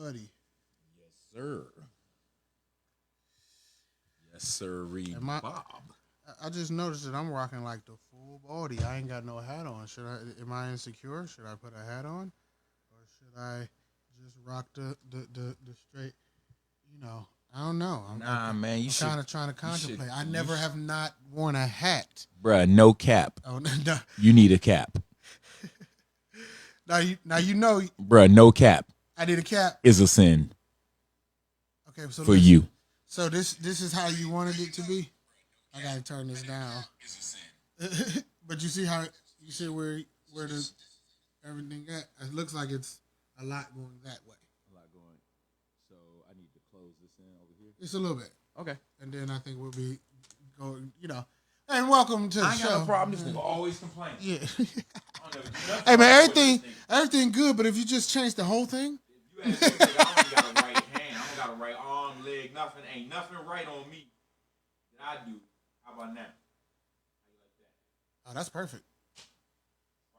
buddy. Yes, sir. Yes, sir. Bob. I just noticed that I'm rocking like the full body. I ain't got no hat on. Am I insecure? Should I put a hat on, or should I just rock the straight? I don't know. Man, you should. Kind of trying to contemplate. I never have not worn a hat. Bruh, no cap. Oh no. You need a cap. Now you know. Bruh, no cap. I need a cap. Is a sin. Okay, so for you. So this is how you wanted it to be. I gotta turn this down. But you see where the everything at? It looks like it's a lot going that way. A lot going. So I need to close this in over here. Just a little bit. Okay. And then I think we'll be going. And welcome to the show. I ain't got no problem. This nigga always complain. Yeah. Hey man, everything good. But if you just change the whole thing. If you ask me, I don't got a right hand. I don't got a right arm, leg, nothing. Ain't nothing right on me that I do. How about now? How you like that? Oh, that's perfect.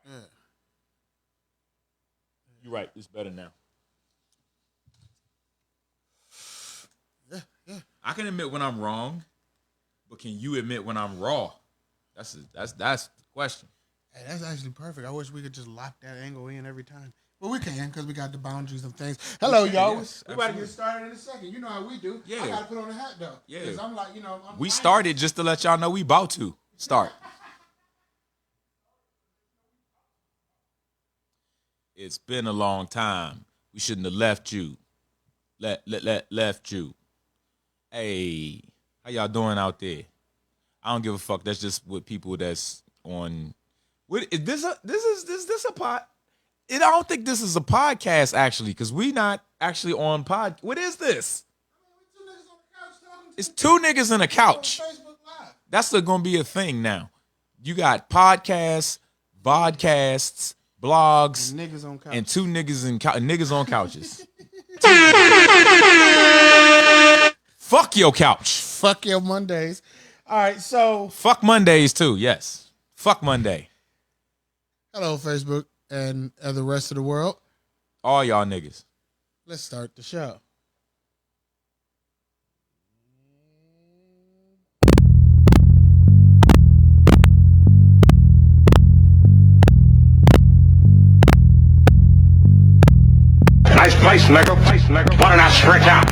Yeah. You're right. It's better now. Yeah. I can admit when I'm wrong, but can you admit when I'm raw? That's the question. Hey, that's actually perfect. I wish we could just lock that angle in every time. But we can because we got the boundaries of things. Hello, y'all. Yes, we about to get started in a second. You know how we do. Yeah. I got to put on a hat, though. Yeah. Because I'm like, we started just to let y'all know we about to start. It's been a long time. We shouldn't have left you. Left you. Hey, how y'all doing out there? I don't give a fuck. That's just what people that's on. What is this? Is this a pod? I don't think this is a podcast actually, because we not actually on pod. What is this? It's two niggas in a couch. That's gonna be a thing now. You got podcasts, vodcasts, blogs, and two niggas on couches. Fuck your couch. Fuck your Mondays. All right, so fuck Mondays too. Yes, fuck Monday. Hello, Facebook and the rest of the world. All y'all niggas. Let's start the show. Nice place, nigga. Why don't I stretch out?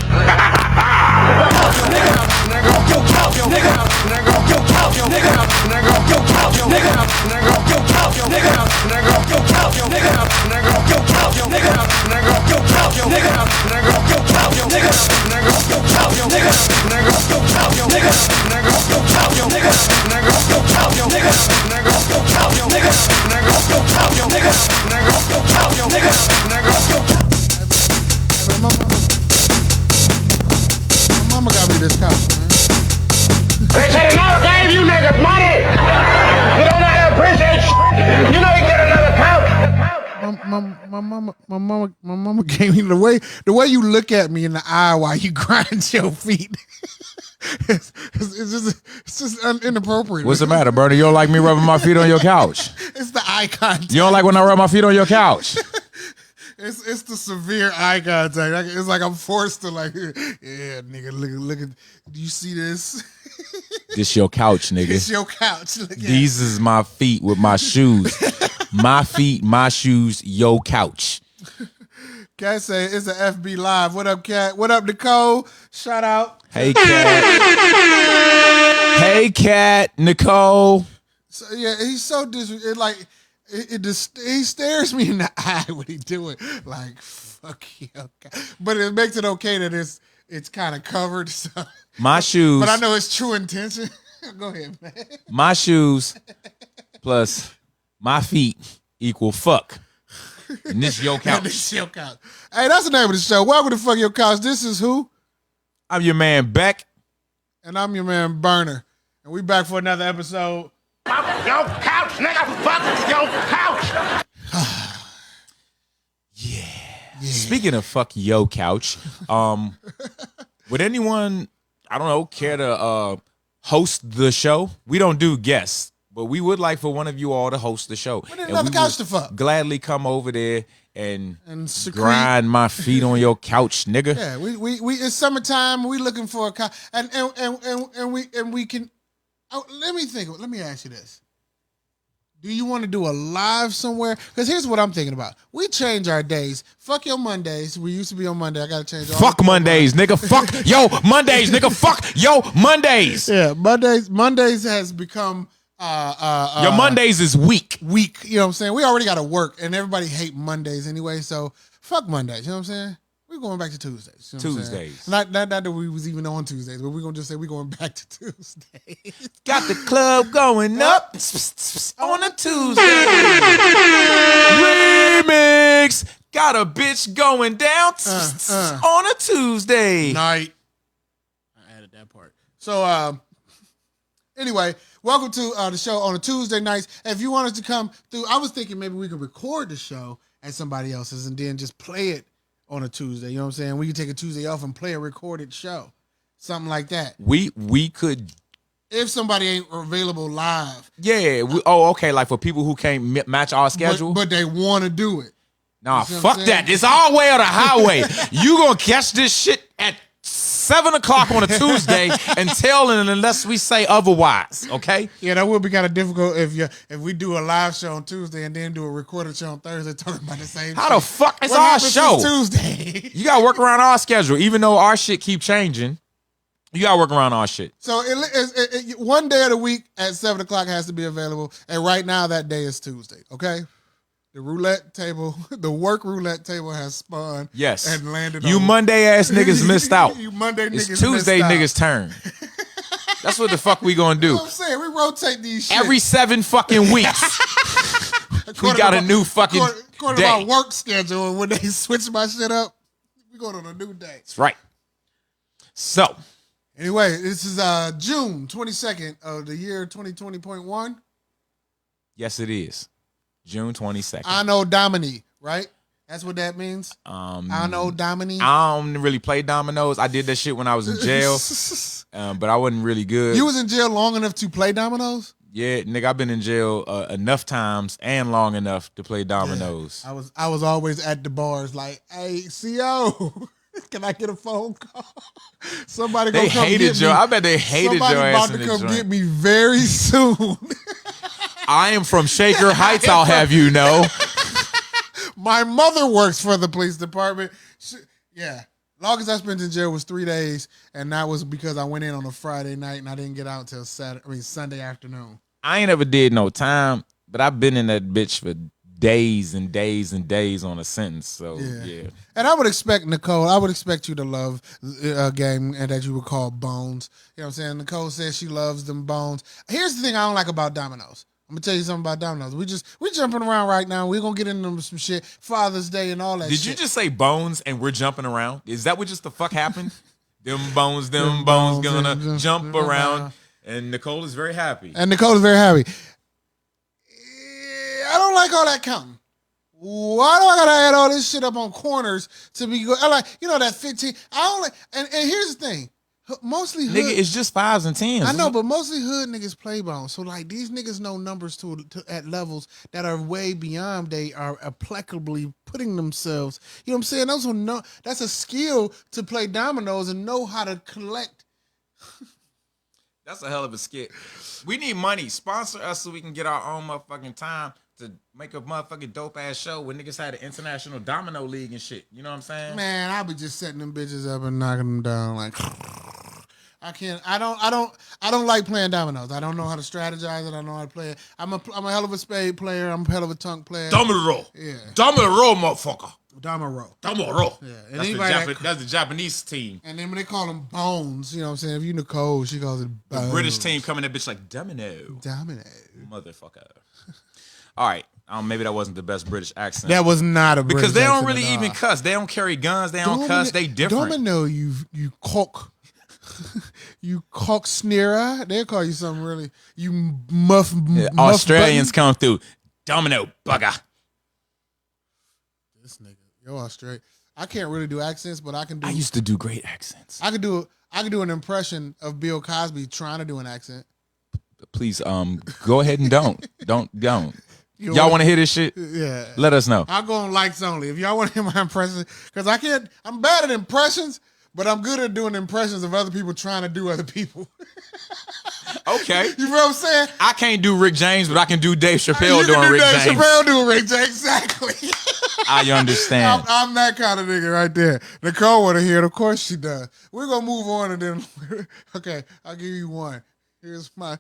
My mama got me this couch, man. They say they never gave you niggas money. You don't know how to appreciate shit. You know you get another couch. My mama gave me the way you look at me in the eye while you grind your feet. it's just inappropriate. What's the matter, Bernie? You don't like me rubbing my feet on your couch? It's the eye contact. You don't like when I rub my feet on your couch? It's the severe eye contact. It's like I'm forced to yeah, nigga, look at. Do you see this? This your couch, nigga. It's your couch. These is my feet with my shoes. My feet, my shoes, your couch. Cat say it's an FB Live. What up, Cat? What up, Nicole? Shout out. Hey, Cat. Hey, Cat. Nicole. So, yeah, he's so he stares me in the eye when he do it. Like, fuck you. Okay. But it makes it okay that it's kind of covered. So. My shoes. But I know it's true intention. Go ahead, man. My shoes plus my feet equal fuck. And this your couch. This your couch. Hey, that's the name of the show. Welcome to Fuck Your Couch. This is who? I'm your man, Beck. And I'm your man, Burner. And we back for another episode. Fuck your couch, nigga. Fuck your couch. Yeah. Speaking of fuck yo couch, would anyone, I don't know, care to host the show? We don't do guests, but we would like for one of you all to host the show. We need another couch to fuck. Gladly come over there and secrete. grind my feet on your couch, nigga. Yeah, we it's summertime. We looking for a and we can. Oh, let me ask you this. Do you want to do a live somewhere? Because here's what I'm thinking about. We change our days. Fuck your Mondays. We used to be on Monday. I got to change all Fuck Mondays, nigga. Fuck yo Mondays, nigga. Fuck yo Mondays. Yeah, Mondays has become your Mondays is weak. Weak, you know what I'm saying? We already got to work, and everybody hate Mondays anyway, so fuck Mondays, you know what I'm saying? We're going back to Tuesdays. You know Tuesdays. Not that we was even on Tuesdays, but we're going to just say we're going back to Tuesdays. Got the club going up on a Tuesday. Remix. Got a bitch going down on a Tuesday. Night. I added that part. So, anyway, welcome to the show on a Tuesday nights. If you want us to come through, I was thinking maybe we could record the show at somebody else's and then just play it on a Tuesday. You know what I'm saying? We could take a Tuesday off and play a recorded show. Something like that. We could. If somebody ain't available live. Yeah. Okay. Like for people who can't match our schedule. But they want to do it. Nah, fuck that. It's our way or the highway. You gonna catch this shit at 7:00 on a Tuesday unless we say otherwise, okay? Yeah, that would be kind of difficult if we do a live show on Tuesday and then do a recorded show on Thursday talking about the same How the fuck is our show? Tuesday. You gotta work around our schedule. Even though our shit keep changing, you gotta work around our shit. So one day of the week at 7:00 has to be available, and right now that day is Tuesday, okay? The roulette table, the work roulette table has spun. Yes. And landed you on Monday ass niggas missed out. You Monday niggas It's Tuesday missed out. niggas' turn. That's what the fuck we gonna do. You know what I'm saying? We rotate these shit. Every 7 fucking weeks. We got a new fucking according day. to my work schedule, and when they switch my shit up, we going on a new day. That's right. So. Anyway, this is June 22nd of the year 2020.1. Yes, it is. June 22nd. Anno Domini, right? That's what that means? Anno Domini? I don't really play dominoes. I did that shit when I was in jail, but I wasn't really good. You was in jail long enough to play dominoes? Yeah, nigga, I've been in jail enough times and long enough to play dominoes. Yeah. I was always at the bars like, hey, CO, can I get a phone call? Somebody gonna come get me. I bet they hated your ass. Somebody about to come get me very soon. I am from Shaker Heights, I'll have you know. My mother works for the police department. Yeah. Longest I spent in jail was 3 days, and that was because I went in on a Friday night and I didn't get out until Sunday afternoon. I ain't ever did no time, but I've been in that bitch for days and days and days on a sentence. So yeah. And I would expect Nicole, I would expect you to love a game that you would call Bones. You know what I'm saying? Nicole says she loves them bones. Here's the thing I don't like about dominoes. I'm gonna tell you something about dominoes. We jumping around right now. We're gonna get into some shit. Father's Day and all that shit. Did you just say bones and we're jumping around? Is that what just the fuck happened? them bones gonna jump around. And Nicole is very happy. I don't like all that counting. Why do I gotta add all this shit up on corners to be good? I like, that 15. I don't like, and here's the thing. Mostly hood. Nigga, it's just 5s and 10s. I know, but mostly hood niggas play bones. So like these niggas know numbers to at levels that are way beyond they are applicably putting themselves. You know what I'm saying? That's a skill to play dominoes and know how to collect. That's a hell of a skit. We need money. Sponsor us so we can get our own motherfucking time to make a motherfucking dope ass show when niggas had an international domino league and shit. You know what I'm saying? Man, I'll be just setting them bitches up and knocking them down like I can't. I don't like playing dominoes. I don't know how to strategize it. I don't know how to play it. I'm a hell of a spade player. I'm a hell of a tongue player. Domino. Yeah. Domino, motherfucker. Domino. Yeah. That's the Japanese team. And then when they call them bones, you know what I'm saying? If you Nicole, she calls it bones. The British team coming that bitch like domino. Motherfucker. All right. Maybe that wasn't the best British accent. That was not a British accent. Because they don't accent really even cuss. They don't carry guns. They don't cuss. They different. Domino, you cock. You cock sneerer. They'll call you something really. You muff Australians button. come through. Domino bugger. This nigga. Yo, Australia. I can't really do accents, but I can do. I used to do great accents. I could do an impression of Bill Cosby trying to do an accent. Please, go ahead and don't. Y'all want to hear this shit? Yeah. Let us know. I'll go on likes only. If y'all want to hear my impressions, because I'm bad at impressions, but I'm good at doing impressions of other people trying to do other people. Okay. You know what I'm saying? I can't do Rick James, but I can do Dave Chappelle you doing can do Rick Dave James. Chappelle doing Rick James, exactly. I understand. I'm that kind of nigga right there. Nicole want to hear it. Of course she does. We're going to move on and then, okay, I'll give you one. Here's my,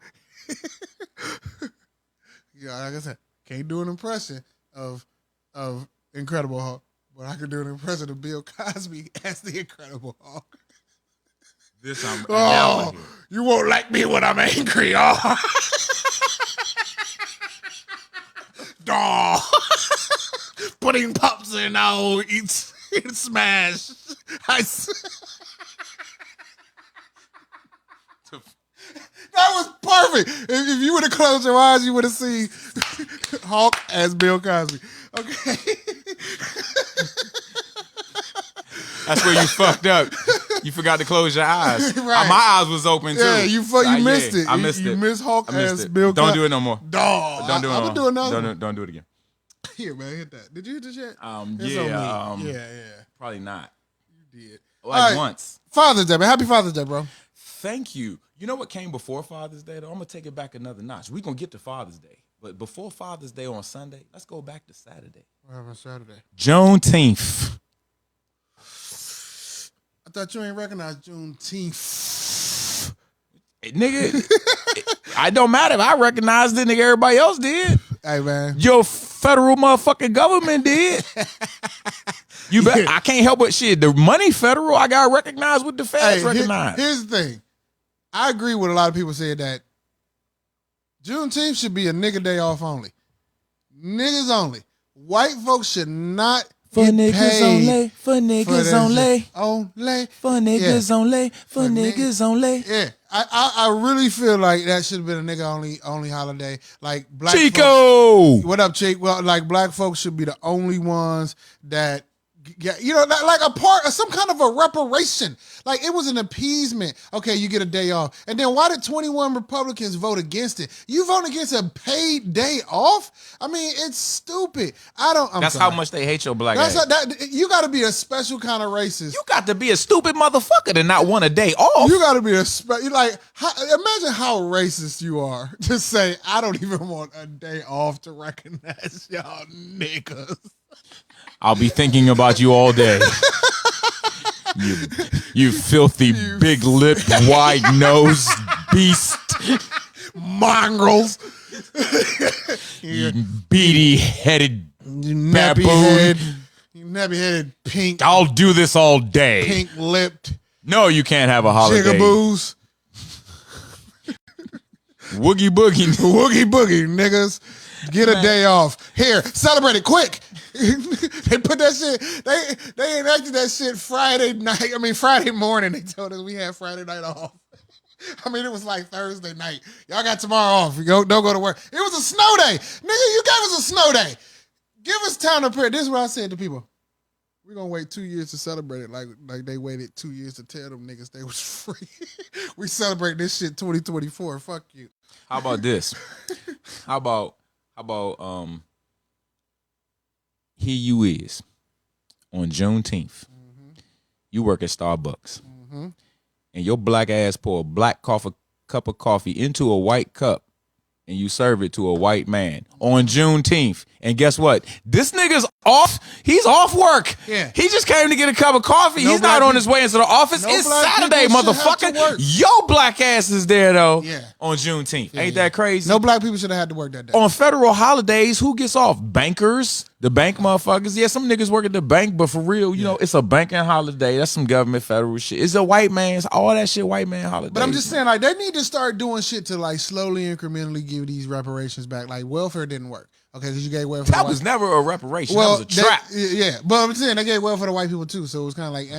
yeah, like I said, can't do an impression of Incredible Hulk, but I can do an impression of Bill Cosby as the Incredible Hulk. This I'm Oh, you won't like me when I'm angry. Oh. Dawg. Putting pops in now, eat smash. That was perfect. If you would have closed your eyes, you would have seen Hulk as Bill Cosby. Okay. That's where you fucked up. You forgot to close your eyes. Right. My eyes was open too. Yeah, you missed it. I missed it. You missed Hulk as it. Bill Cosby. Don't do it no more. Dawg. Don't do it no more. I'm going to do another one. Don't do it again. Here, man, hit that. Did you hit this yet? Yeah. Yeah. Probably not. You did. Like once. Father's Day, man. Happy Father's Day, bro. Thank you. You know what came before Father's Day, though? I'm going to take it back another notch. We're going to get to Father's Day. But before Father's Day on Sunday, let's go back to Saturday. What happened Saturday? Juneteenth. I thought you ain't recognized Juneteenth. Nigga, it don't matter if I recognized it, nigga, everybody else did. Hey, man. Your federal motherfucking government did. I can't help but shit. The money federal, I got to recognize what the feds recognize. Here's the thing. I agree with a lot of people saying that Juneteenth should be a nigga day off only. Niggas only. White folks should not For get niggas paid only. For niggas only. Only. For niggas only. For niggas only. Yeah. I really feel like that should have been a nigga only holiday. Like black Chico. folks, what up, Chick? Well, like black folks should be the only ones that get, like a part of some kind of a reparation. Like it was an appeasement. Okay, you get a day off. And then why did 21 Republicans vote against it? You vote against a paid day off? I mean, it's stupid. That's how much they hate your black ass. You got to be a special kind of racist. You got to be a stupid motherfucker to not want a day off. You got to be imagine how racist you are to say, I don't even want a day off to recognize y'all niggas. I'll be thinking about you all day. You filthy, big-lipped, wide-nosed beast. Mongrels. You beady-headed nappy-headed. Nappy-headed pink. I'll do this all day. Pink-lipped. No, you can't have a holiday. Jigaboos. Woogie boogie. Woogie boogie, niggas. Get a day off. Here, celebrate it quick. They put that shit, they enacted that shit Friday morning. They told us we had Friday night off. I mean, it was like Thursday night. Y'all got tomorrow off. Don't go to work. It was a snow day. Nigga, you gave us a snow day. Give us time to prepare. This is what I said to people. We're going to wait 2 years to celebrate it like they waited 2 years to tell them niggas they was free. We celebrate this shit 2024. Fuck you. How about this? How about here you is on Juneteenth. Mm-hmm. You work at Starbucks. Mm-hmm. And your black ass pour a black cup of coffee into a white cup and you serve it to a white man on Juneteenth. And guess what? This nigga's off. He's off work. Yeah. He just came to get a cup of coffee. He's not on his way into the office. It's Saturday, motherfucker. Your black ass is there, though, on Juneteenth. Ain't that crazy? No black people should have had to work that day. On federal holidays, who gets off? Bankers, the bank motherfuckers. Yeah, some niggas work at the bank, but for real, you know, it's a banking holiday. That's some government federal shit. It's a white man's, all that shit white man holiday. But I'm just saying, like, they need to start doing shit to, like, slowly, incrementally give these reparations back. Like, welfare didn't work. Okay, because you gave welfare. That was never a reparation. That was a trap. Yeah, but I'm saying they gave welfare to white people too, so it was kind of like,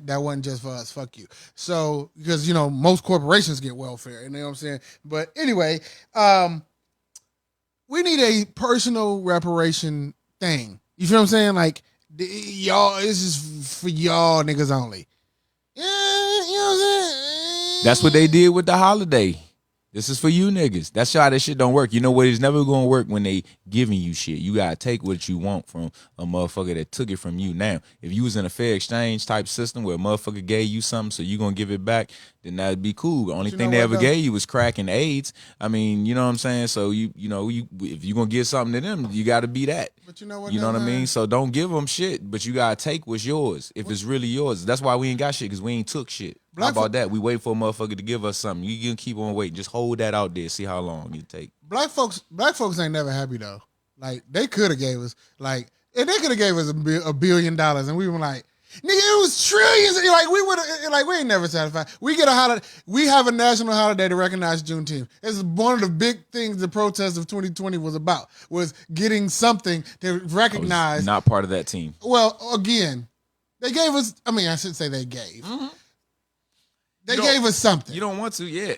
that wasn't just for us. Fuck you. So because most corporations get welfare, you know what I'm saying. But anyway, we need a personal reparation thing. You feel what I'm saying? Like y'all, this is for y'all niggas only. Yeah, you know what I'm saying. That's what they did with the holiday. This is for you niggas. That's why this shit don't work. You know what? It's never gonna work when they giving you shit. You gotta take what you want from a motherfucker that took it from you. Now, if you was in a fair exchange type system where a motherfucker gave you something, so you gonna give it back, then that'd be cool. The only thing they ever gave you was crack and AIDS. I mean, you know what I'm saying? So you if you gonna give something to them, you gotta be that. But you know what? You know what I mean? So don't give them shit, but you gotta take what's yours if it's really yours. That's why we ain't got shit, because we ain't took shit. How about that? We wait for a motherfucker to give us something. You can keep on waiting. Just hold that out there. See how long it take. Black folks ain't never happy though. Like they could have gave us and they could have gave us $1 billion, and we were like, nigga, it was trillions. Like we would have, we ain't never satisfied. We get a holiday. We have a national holiday to recognize Juneteenth. It's one of the big things the protest of 2020 was about. Was getting something to recognize. Not part of that team. Well, again, they gave us. I mean, I should say they gave. Mm-hmm. They gave us something. You don't want to, yeah.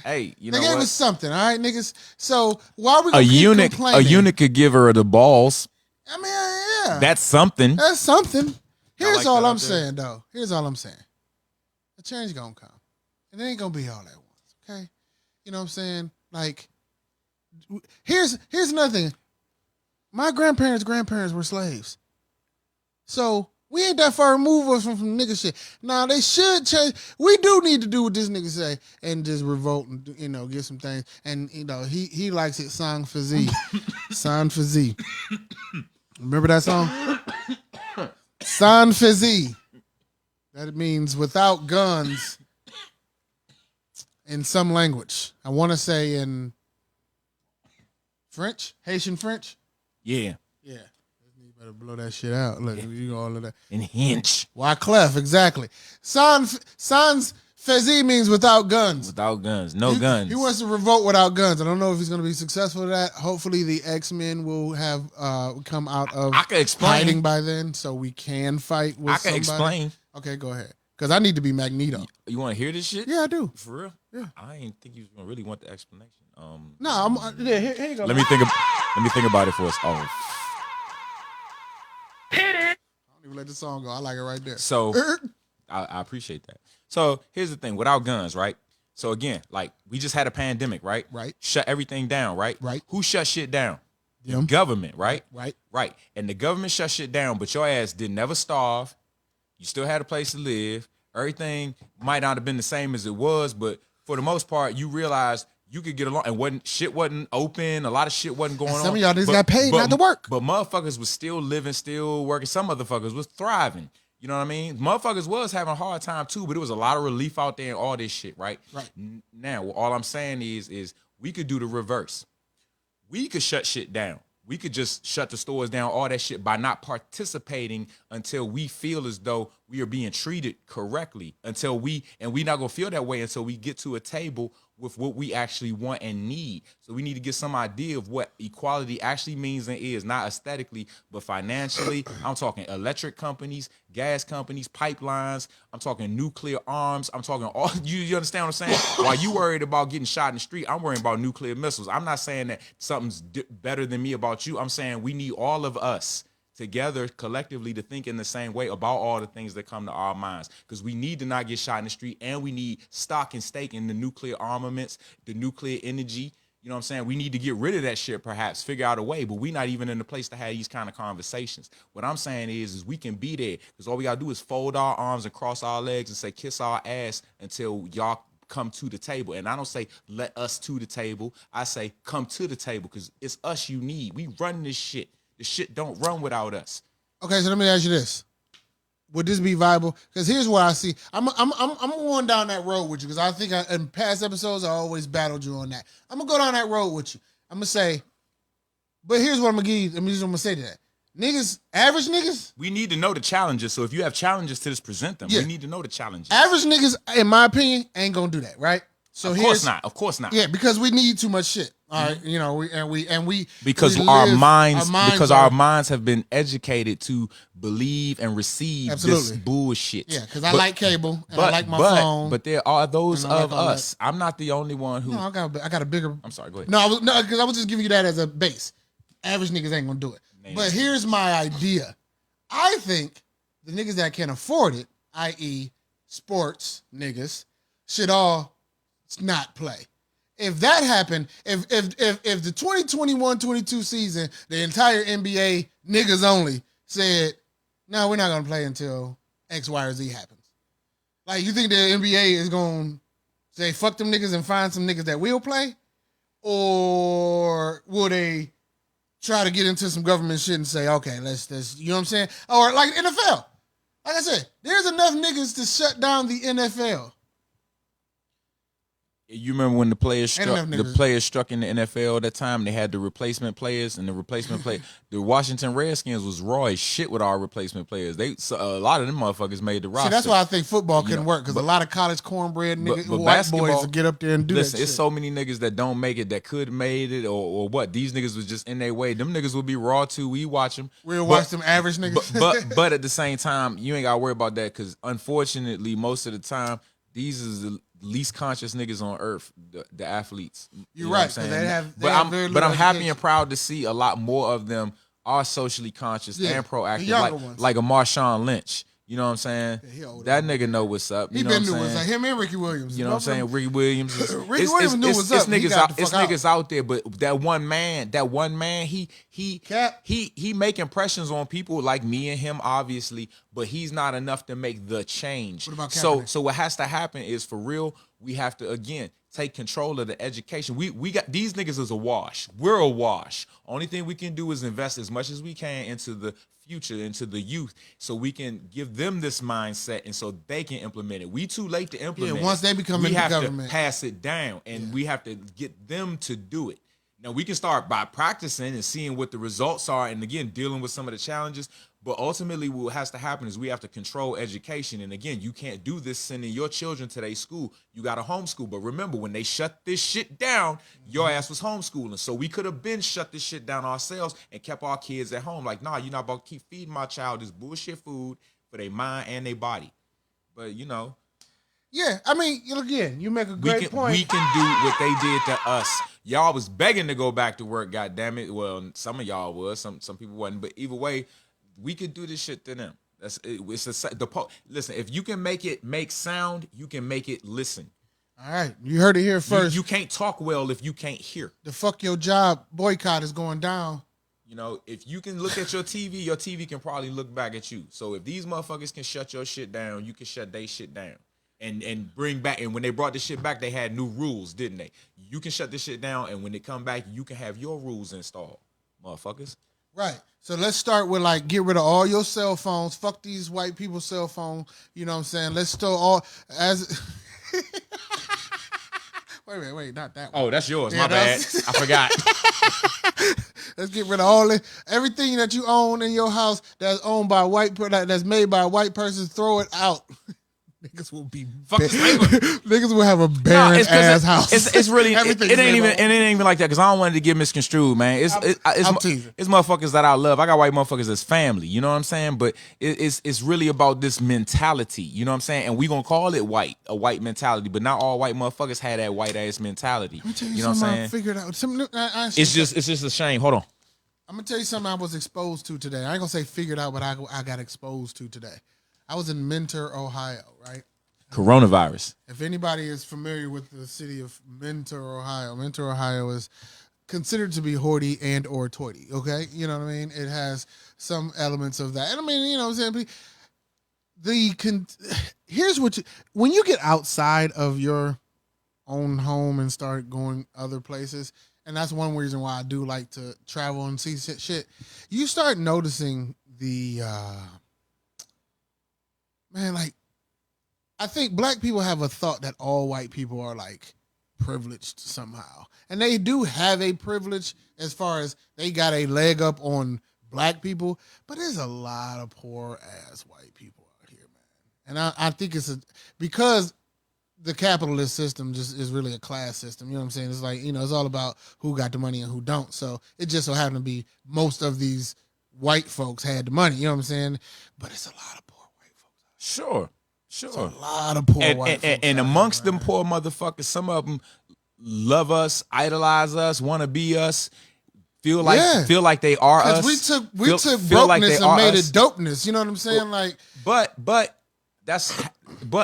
Hey, you know what? They gave us something, all right, niggas. So why are we gonna keep complaining? A eunuch could give her the balls. I mean, yeah. That's something. That's something. Here's all I'm saying, though. Here's all I'm saying. The change gonna come. And it ain't gonna be all at once, okay? You know what I'm saying? Like, here's another thing. My grandparents' were slaves. So we ain't that far removed from nigga shit. Now they should change. We do need to do what this nigga say and just revolt and get some things. And he likes it sang fazi. Sang fazi. Remember that song? Sang fazi. That means without guns in some language. I want to say in French, Haitian French. Yeah. Yeah. Better blow that shit out. Look, you go all of that. And hinge. Wyclef, exactly. Sans fazi means without guns. Without guns. No guns. He wants to revolt without guns. I don't know if he's going to be successful at that. Hopefully the X-Men will have come out of hiding by then so we can fight with somebody. Explain. Okay, go ahead. Because I need to be Magneto. You want to hear this shit? Yeah, I do. For real? Yeah. I didn't think you was going to really want the explanation. No, here you go. Let me think about it for us. Oh, I don't even let the song go. I like it right there. So I appreciate that. So here's the thing: without guns, right? So again, like we just had a pandemic, right? Right. Shut everything down, right? Right. Who shut shit down? Them. The government, right? Right. Right. And the government shut shit down, but your ass did never starve. You still had a place to live. Everything might not have been the same as it was, but for the most part, you realized you could get along, and shit wasn't open. A lot of shit wasn't going on. Some of y'all just got paid not to work. But motherfuckers was still living, still working. Some motherfuckers was thriving. You know what I mean? Motherfuckers was having a hard time too, but it was a lot of relief out there and all this shit, right? Right. Now, all I'm saying is we could do the reverse. We could shut shit down. We could just shut the stores down, all that shit, by not participating until we feel as though we are being treated correctly. We not gonna feel that way until we get to a table with what we actually want and need. So we need to get some idea of what equality actually means and is, not aesthetically, but financially. I'm talking electric companies, gas companies, pipelines. I'm talking nuclear arms. I'm talking all, you understand what I'm saying? While you worried about getting shot in the street, I'm worrying about nuclear missiles. I'm not saying that something's better than me about you. I'm saying we need all of us together collectively to think in the same way about all the things that come to our minds, because we need to not get shot in the street, and we need stock and stake in the nuclear armaments, the nuclear energy. You know what I'm saying? We need to get rid of that shit, perhaps figure out a way, but we're not even in the place to have these kind of conversations. What I'm saying is we can be there, because all we gotta do is fold our arms and cross our legs and say kiss our ass until y'all come to the table. And I don't say let us to the table. I say come to the table, because it's us you need. We run this shit. The shit don't run without us. Okay, so let me ask you this: would this be viable? Because here's what I see. I'm going down that road with you, because I think in past episodes I always battled you on that. I'm gonna go down that road with you. I'm gonna say, but here's what I'm gonna give you. I'm gonna say to that: niggas, average niggas. We need to know the challenges. So if you have challenges to just present them, we need to know the challenges. Average niggas, in my opinion, ain't gonna do that, right? So of course not. Yeah, because we need too much shit. All right, you know, because our minds have been educated to believe and receive this bullshit. Yeah, because I like cable and I like my phone. But there are those of us. I'm not the only one who. No, I got a bigger. I'm sorry. Go ahead. No, because I was just giving you that as a base. Average niggas ain't gonna do it. But here's my idea. I think the niggas that can afford it, i.e., sports niggas, should all not play. If that happened, if the 2021-22 season, the entire NBA niggas only said, no, we're not gonna play until X, Y, or Z happens. Like, you think the NBA is gonna say fuck them niggas and find some niggas that will play? Or will they try to get into some government shit and say, okay, let's you know what I'm saying? Or like NFL. Like I said, there's enough niggas to shut down the NFL. You remember when the players struck in the NFL at that time? They had the replacement players, and the Washington Redskins was raw as shit with our replacement players. A lot of them motherfuckers made the roster. See, that's why I think football couldn't work, because a lot of college cornbread niggas, white boys will get up there and do that shit. It's so many niggas that don't make it that could have made it, or what. These niggas was just in their way. Them niggas would be raw too. We watch them. We'll watch them average niggas. But at the same time, you ain't got to worry about that, because unfortunately, most of the time, these is the least conscious niggas on earth, the athletes. You're right. What I'm saying? But I'm happy and proud to see a lot more of them are socially conscious and proactive, like a Marshawn Lynch. You know what I'm saying? Yeah, that nigga know what's up. You know what I'm saying? Like him and Ricky Williams. You know what I'm saying? Ricky Williams. Ricky Williams knew what's up. It's niggas out there, but that one man, he make impressions on people like me and him, obviously, but he's not enough to make the change. What about Kaepernick? So what has to happen is, for real, we have to again take control of the education. We got these niggas is a wash. We're a wash. Only thing we can do is invest as much as we can into the future, into the youth, so we can give them this mindset and so they can implement it. We too late to implement it. Once they become in the government, we have to pass it down, and we have to get them to do it. Now, we can start by practicing and seeing what the results are, and again, dealing with some of the challenges. But ultimately, what has to happen is we have to control education. And again, you can't do this sending your children to their school. You got to homeschool. But remember, when they shut this shit down, your ass was homeschooling. So we could have been shut this shit down ourselves and kept our kids at home. Like, nah, you're not about to keep feeding my child this bullshit food for their mind and their body. But, you know. Yeah, I mean, again, you make a great point. We can do what they did to us. Y'all was begging to go back to work, goddammit. Well, some of y'all was, some people wasn't. But either way, we could do this shit to them. Listen, if you can make it make sound, you can make it listen. All right, you heard it here first. You can't talk well if you can't hear. The fuck your job boycott is going down. You know, if you can look at your TV can probably look back at you. So if these motherfuckers can shut your shit down, you can shut their shit down. And bring back, and when they brought this shit back, they had new rules, didn't they? You can shut this shit down, and when they come back, you can have your rules installed, motherfuckers. Right. So let's start with, like, get rid of all your cell phones. Fuck these white people's cell phone. You know what I'm saying? Let's still all as. Wait, not that one. Oh, that's yours. My bad. I forgot. Let's get rid of everything that you own in your house that's owned by that's made by a white person. Throw it out. Niggas will be niggas will have a barren ass house. It's really it ain't even like that, because I don't want it to get misconstrued, man. It's motherfuckers that I love. I got white motherfuckers as family, you know what I'm saying? But it's really about this mentality, you know what I'm saying? And we gonna call it a white mentality, but not all white motherfuckers had that white ass mentality. You know what I'm saying? I figured out it's just a shame. Hold on. I'm gonna tell you something I was exposed to today. I ain't gonna say figured out, but I got exposed to today. I was in Mentor, Ohio, right? Coronavirus. If anybody is familiar with the city of Mentor, Ohio is considered to be hoity and or toity, okay? You know what I mean? It has some elements of that. And I mean, you know what I'm saying? Here's what when you get outside of your own home and start going other places, and that's one reason why I do like to travel and see shit, you start noticing the... Man, like, I think black people have a thought that all white people are, like, privileged somehow. And they do have a privilege as far as they got a leg up on black people, but there's a lot of poor-ass white people out here, man. And I think it's because the capitalist system just is really a class system, you know what I'm saying? It's like, you know, it's all about who got the money and who don't. So it just so happened to be most of these white folks had the money, you know what I'm saying? But it's a lot of Sure. It's a lot of poor white folks. And amongst them poor motherfuckers, some of them love us, idolize us, want to be us, feel like they are us. We took brokenness and made it dopeness. You know what I'm saying? But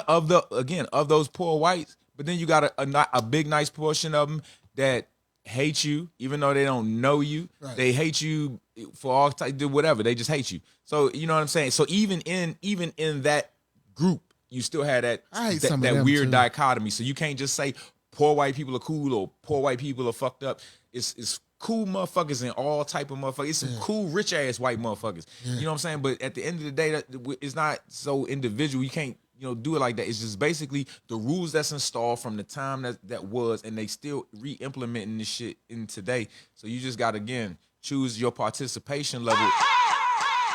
of those poor whites, But then you got a big, nice portion of them that hate you, even though they don't know you. Right. They hate you for all type, whatever. They just hate you. So you know what I'm saying. So even in that group, you still had that weird dichotomy. So you can't just say poor white people are cool or poor white people are fucked up. It's cool motherfuckers and all type of motherfuckers. It's some cool rich ass white motherfuckers. You know what I'm saying? But at the end of the day, it's not so individual. You can't do it like that. It's just basically the rules that's installed from the time that was, and they still re-implementing this shit in today. So you just got to, again, choose your participation level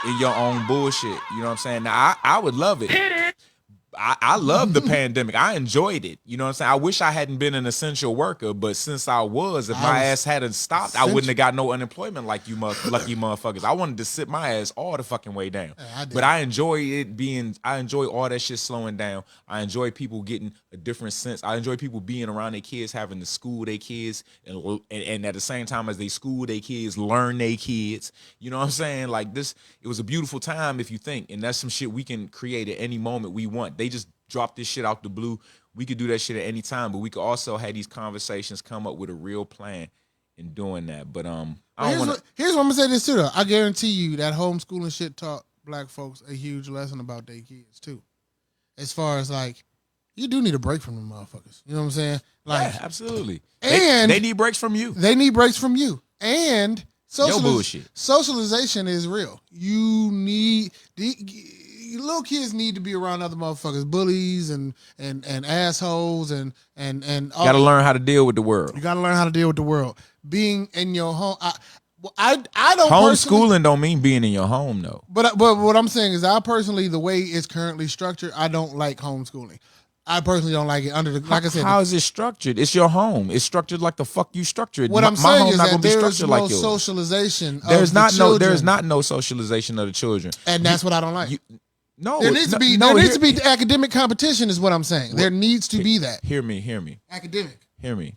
in your own bullshit. You know what I'm saying? Now, I would love it. I love the pandemic. I enjoyed it. You know what I'm saying? I wish I hadn't been an essential worker, but since I was, if my ass hadn't stopped, I wouldn't have got no unemployment like you lucky motherfuckers. I wanted to sit my ass all the fucking way down. But I enjoy I enjoy all that shit slowing down. I enjoy people getting a different sense. I enjoy people being around their kids, having to school their kids, and at the same time as they school their kids, learn their kids. You know what I'm saying? Like this, it was a beautiful time if you think, and that's some shit we can create at any moment we want. They just dropped this shit out the blue. We could do that shit at any time, but we could also have these conversations, come up with a real plan in doing that. But here's what I'm gonna say this too though. I guarantee you that homeschooling shit taught black folks a huge lesson about their kids too. As far as like, you do need a break from them motherfuckers. You know what I'm saying? Like, yeah, absolutely. And they need breaks from you. They need breaks from you. And bullshit. Socialization is real. You need little kids need to be around other motherfuckers, bullies and assholes and got to learn how to deal with the world. You got to learn how to deal with the world. Being in your home, I don't. Homeschooling don't mean being in your home though. But what I'm saying is, I personally, the way it's currently structured, I don't like homeschooling. I personally don't like it like I said. How is it structured? It's your home. It's structured like the fuck you structured. What I'm saying is that there is no like socialization. There's not no socialization of the children, and that's what I don't like. There needs to be academic competition, is what I'm saying. There needs to be that. Hear me. Academic. Hear me.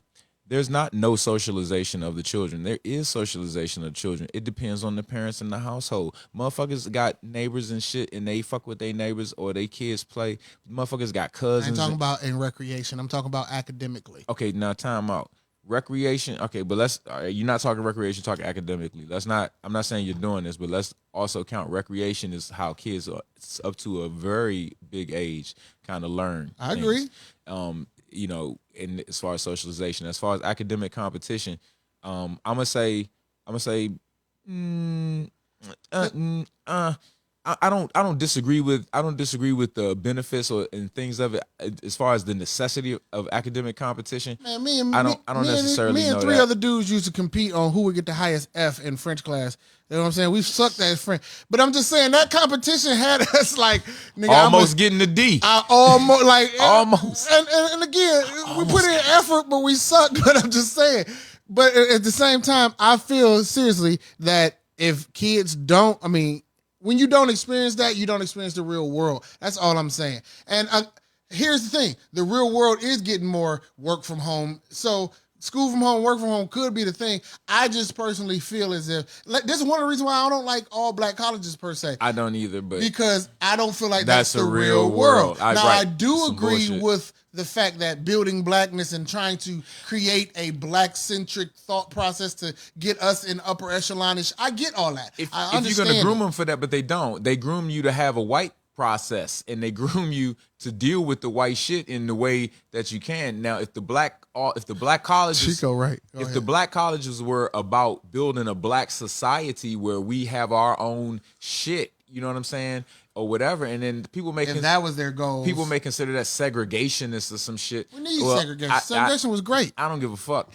There's not no socialization of the children. There is socialization of the children. It depends on the parents in the household. Motherfuckers got neighbors and shit, and they fuck with their neighbors or their kids play. Motherfuckers got cousins. I ain't talking about in recreation. I'm talking about academically. Okay, now time out. Recreation, okay, but you're not talking recreation, talking academically. I'm not saying you're doing this, but let's also count recreation is how kids are up to a very big age kind of learn. I agree. And as far as socialization, as far as academic competition, I'm gonna say, I don't disagree with the benefits and things of it as far as the necessity of academic competition. Man, I don't necessarily know me and three that. other dudes used to compete on who would get the highest F in French class. You know what I'm saying? We sucked at French, but I'm just saying that competition had us like, nigga, almost getting the D. Almost. And again, we put in effort, but we sucked. But I'm just saying. But at the same time, I feel seriously that if kids don't, when you don't experience that, you don't experience the real world. That's all I'm saying. And here's the thing. The real world is getting more work from home. So school from home, work from home could be the thing. I just personally feel as if, this is one of the reasons why I don't like all black colleges per se. I don't either, but because I don't feel like that's the real world. I do agree with the fact that building blackness and trying to create a black-centric thought process to get us in upper echelonish, I get all that. If you're going to groom them for that, but they don't. They groom you to have a white process, and they groom you to deal with the white shit in the way that you can. Now, if the black colleges, Chico, right? The black colleges were about building a black society where we have our own shit, you know what I'm saying, or whatever, and then people may that was their goal. People may consider that segregationist or some shit. We need segregation. Segregation was great. I don't give a fuck.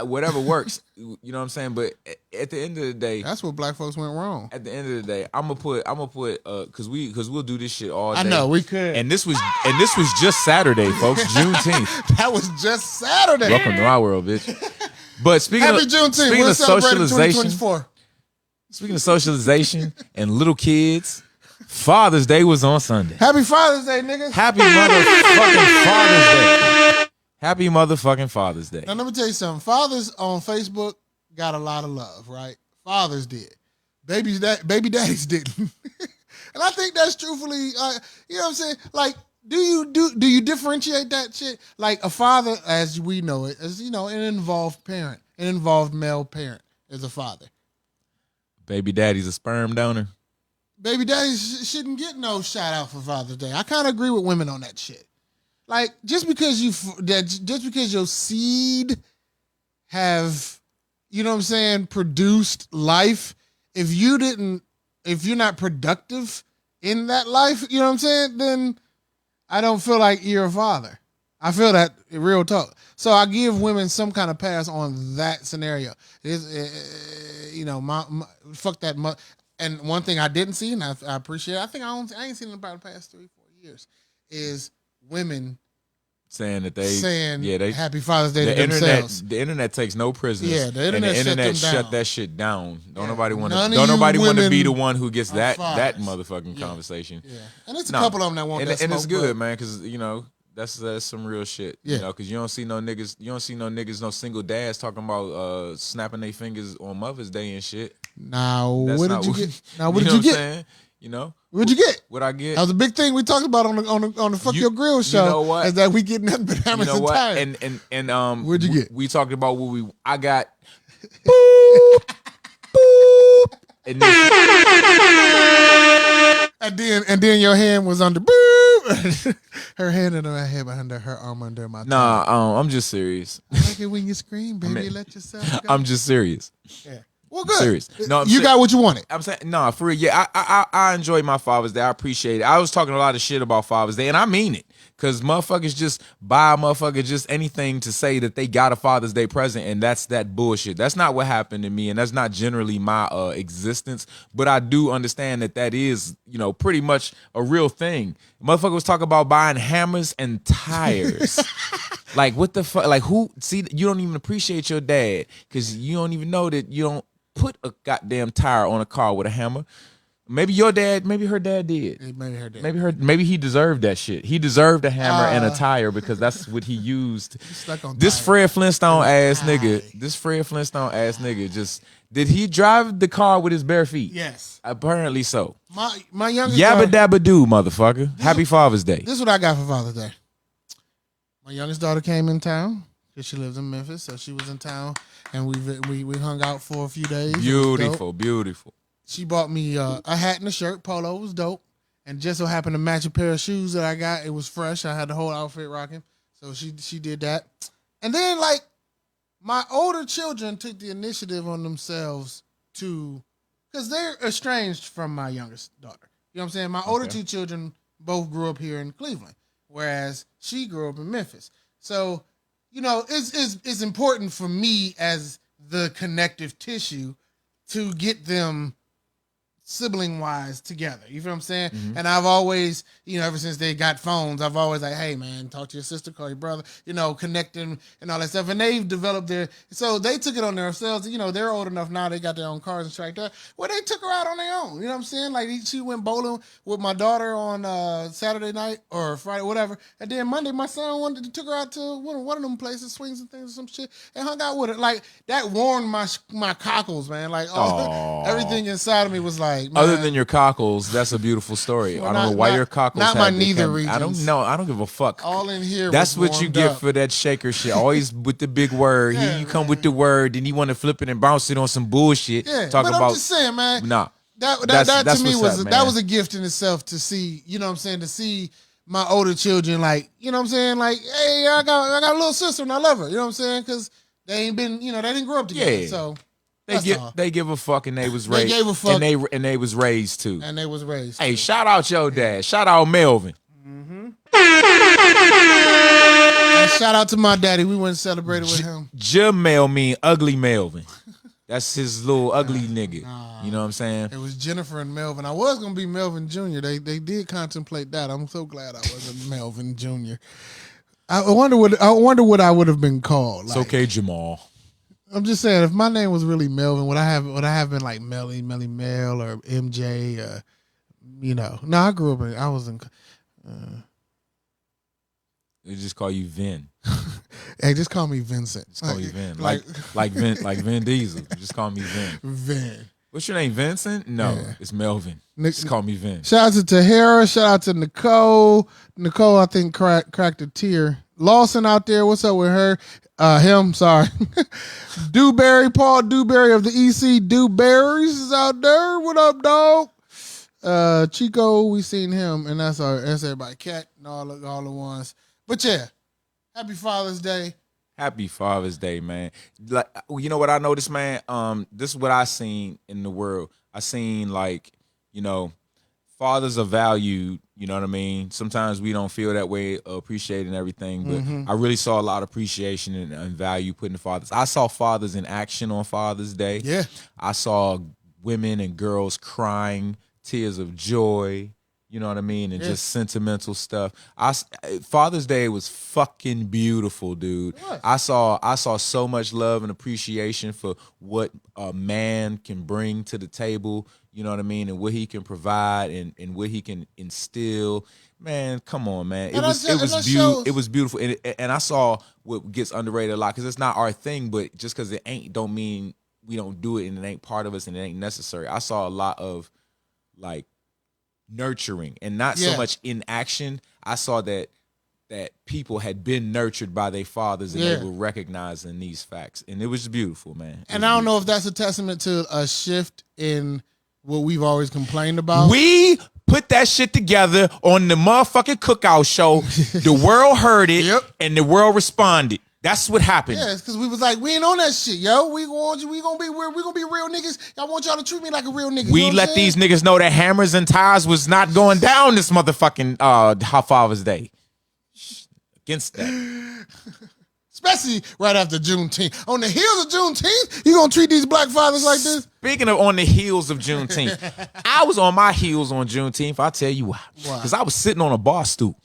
Whatever works, you know what I'm saying. But at the end of the day, that's where black folks went wrong. At the end of the day, I'm gonna put because we'll do this shit all day. I know we could. And this was just Saturday, folks. Juneteenth. That was just Saturday. Welcome to my world, bitch. But speaking of socialization, speaking of socialization and little kids. Father's Day was on Sunday. Happy Father's Day, niggas. Happy motherfucking Father's Day. Happy motherfucking Father's Day. Now, let me tell you something. Fathers on Facebook got a lot of love, right? Fathers did. Baby daddies didn't. And I think that's truthfully, you know what I'm saying? Like, Do you differentiate that shit? Like a father, as we know it, as an involved parent, an involved male parent is a father. Baby daddy's a sperm donor. Baby daddies shouldn't get no shout out for Father's Day. I kind of agree with women on that shit. Like just because your seed have, produced life, if you're not productive in that life, then I don't feel like you're a father. I feel that real talk. So I give women some kind of pass on that scenario. Fuck that. And one thing I didn't see, and I appreciate it, I ain't seen it about the past 3-4 years, is women saying Happy Father's Day to themselves. The internet takes no prisoners. Yeah, the internet shut that shit down. Don't nobody want to be the one who gets that motherfucking conversation. Yeah, and it's a couple of them that want that smoke. And it's good, man, because that's some real shit. Yeah. Because you don't see no niggas, no single dads talking about snapping their fingers on Mother's Day and shit. Now, what did you get? What'd you get? What I get? That was a big thing we talked about on the Fuck Your Grill show. You know what? Is that we get nothing but hammers and tires. And what'd you get? We talked about I got boop, boop, and then your hand was under boop. Her hand under my head, under her arm under my. Nah, I'm just serious. I like it when you scream, baby. Let yourself go. I'm just serious. Yeah. Well, good. Serious. No, you got what you wanted. I'm saying, no, for real. Yeah, I enjoy my Father's Day. I appreciate it. I was talking a lot of shit about Father's Day, and I mean it. Because motherfuckers just buy a motherfucker just anything to say that they got a Father's Day present, and that's that bullshit. That's not what happened to me, and that's not generally my existence. But I do understand that is, pretty much a real thing. Motherfucker was talking about buying hammers and tires. Like, what the fuck? Like, who? See, you don't even appreciate your dad because you don't even know that you don't put a goddamn tire on a car with a hammer. Maybe your dad, maybe her dad did. Maybe her dad. Maybe he deserved that shit. He deserved a hammer and a tire because that's what he used. This Fred Flintstone ass nigga, just did he drive the car with his bare feet? Yes. Apparently so. My youngest Yabba dabba doo, motherfucker. Happy Father's Day. This is what I got for Father's Day. My youngest daughter came in town because she lives in Memphis, so she was in town. And we hung out for a few days. Beautiful. She bought me a hat and a shirt. Polo was dope. And just so happened to match a pair of shoes that I got. It was fresh. I had the whole outfit rocking. So she did that. And then, my older children took the initiative on themselves because they're estranged from my youngest daughter. You know what I'm saying? My older two children both grew up here in Cleveland, whereas she grew up in Memphis. So, it's important for me as the connective tissue to get them sibling-wise together. You feel what I'm saying? Mm-hmm. And I've always, ever since they got phones, I've always hey, man, talk to your sister, call your brother, connecting and all that stuff. And they've developed so they took it on themselves. They're old enough now, they got their own cars and shit like that. Well, they took her out on their own. You know what I'm saying? Like, she went bowling with my daughter on Saturday night or Friday, whatever. And then Monday, my son took her out to one of them places, swings and things or some shit, and hung out with her. Like, that warmed my cockles, man. Like, everything inside of me was like, man, other than your cockles, that's a beautiful story. Well, I don't know why your cockles not my neither regions. I don't know. I don't give a fuck. All in here. That's what you get for that shaker shit. Always with the big word. Here you come with the word, then you want to flip it and bounce it on some bullshit. Yeah, but I'm just saying, man. Nah. That to me was a gift in itself to see, to see my older children, hey, I got a little sister and I love her, you know what I'm saying? Because they ain't been, they didn't grow up together. Yeah. So they give a fuck and they was raised. They gave a fuck. And they was raised too. And they was raised. Hey, shout out your dad. Shout out Melvin. Mm-hmm. And shout out to my daddy. We went and celebrated with him. Jamel mean ugly Melvin. That's his little ugly nigga. You know what I'm saying? It was Jennifer and Melvin. I was gonna be Melvin Jr. They did contemplate that. I'm so glad I wasn't Melvin Jr. I wonder what I would have been called. It's okay, Jamal. I'm just saying, if my name was really Melvin, would I have been like Melly Mel or MJ? No, I grew up I was in. They just call you Vin. Hey, just call me Vincent. Just call you Vin, like Vin Diesel. Just call me Vin. Vin. What's your name, Vincent? No, it's Melvin. Just call me Vin. Shout out to Tahara. Shout out to Nicole. Nicole, I think, cracked a tear. Lawson out there. What's up with her? Him, sorry. Dewberry, Paul Dewberry of the EC Dewberries is out there. What up, dog? Chico, we seen him, and that's everybody. Cat and all the ones. But yeah, happy Father's Day. Happy Father's Day, man. Like, you know what I noticed, man? This is what I seen in the world. I seen, like, you know, fathers are valued, you know what I mean? Sometimes we don't feel that way, appreciating everything, but I really saw a lot of appreciation and value put into fathers. I saw fathers in action on Father's Day. Yeah. I saw women and girls crying tears of joy, you know what I mean, and just sentimental stuff. Father's Day was fucking beautiful, dude. I saw so much love and appreciation for what a man can bring to the table, you know what I mean, and what he can provide and what he can instill. Man, come on, man. It was beautiful. And I saw what gets underrated a lot, because it's not our thing, but just because it ain't don't mean we don't do it and it ain't part of us and it ain't necessary. I saw a lot of, like, nurturing and not so much in action. I saw that people had been nurtured by their fathers and they were recognizing these facts, and it was beautiful, man. And I don't know if that's a testament to a shift in what we've always complained about. We put that shit together on the motherfucking cookout show. The world heard it, and the world responded. That's what happened. Yeah, it's because we was like, we ain't on that shit, yo. We gonna be real niggas. I want y'all to treat me like a real nigga. We let these niggas know that hammers and tires was not going down this motherfucking Father's Day. Against that. Especially right after Juneteenth. On the heels of Juneteenth, you gonna treat these black fathers like this? Speaking of on the heels of Juneteenth, I was on my heels on Juneteenth. I'll tell you why. Because I was sitting on a bar stool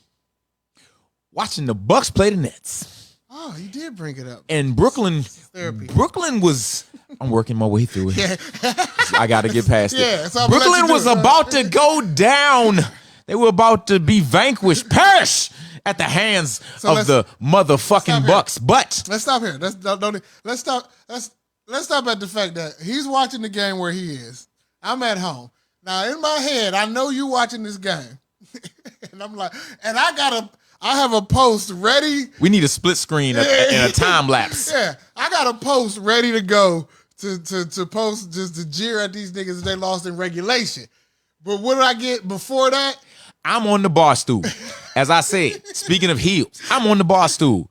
watching the Bucks play the Nets. Oh, you did bring it up. And Brooklyn was, I'm working my way through it. Yeah. I got to get past it. So Brooklyn was about to go down. They were about to be vanquished, perish at the hands of the motherfucking Bucks. But let's stop here. Let's stop at the fact that he's watching the game where he is. I'm at home. Now, in my head, I know you watching this game. And I'm like, and I have a post ready. We need a split screen and a time lapse. Yeah, I got a post ready to go to post just to jeer at these niggas as they lost in regulation. But what did I get before that? I'm on the bar stool. As I said, speaking of heels, I'm on the bar stool.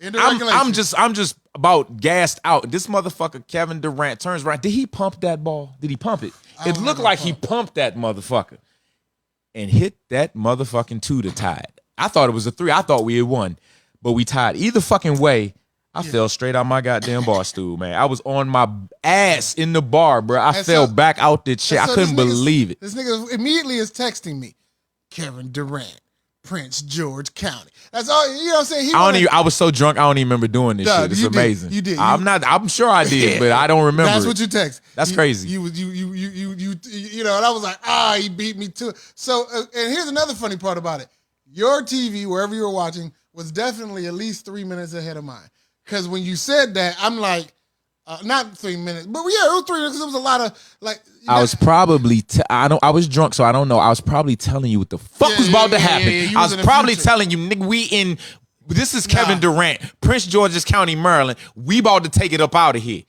I'm just about gassed out. This motherfucker Kevin Durant turns around. Did he pump that ball? Did he pump it? It looked like he pumped that motherfucker and hit that motherfucking two to tie it. I thought it was a 3. I thought we had won, but we tied. Either fucking way, I fell straight out my goddamn bar stool, man. I was on my ass in the bar, bro. I fell back out the chair. I couldn't believe it. This nigga immediately is texting me, Kevin Durant, Prince George County. That's all. You know what I'm saying? I was so drunk, I don't even remember doing this shit. It's amazing. You did. I'm sure I did, but I don't remember. That's what you text. That's crazy. You know, and I was like, he beat me to it. So, and here's another funny part about it. Your TV, wherever you were watching, was definitely at least 3 minutes ahead of mine. Because when you said that, I'm like, not 3 minutes, but yeah, it was 3 minutes. Because there was a lot of like. I was probably I was drunk, so I don't know. I was probably telling you what the fuck was about to happen. I was probably telling you, nigga, this is Kevin Durant, Prince George's County, Maryland. We about to take it up out of here.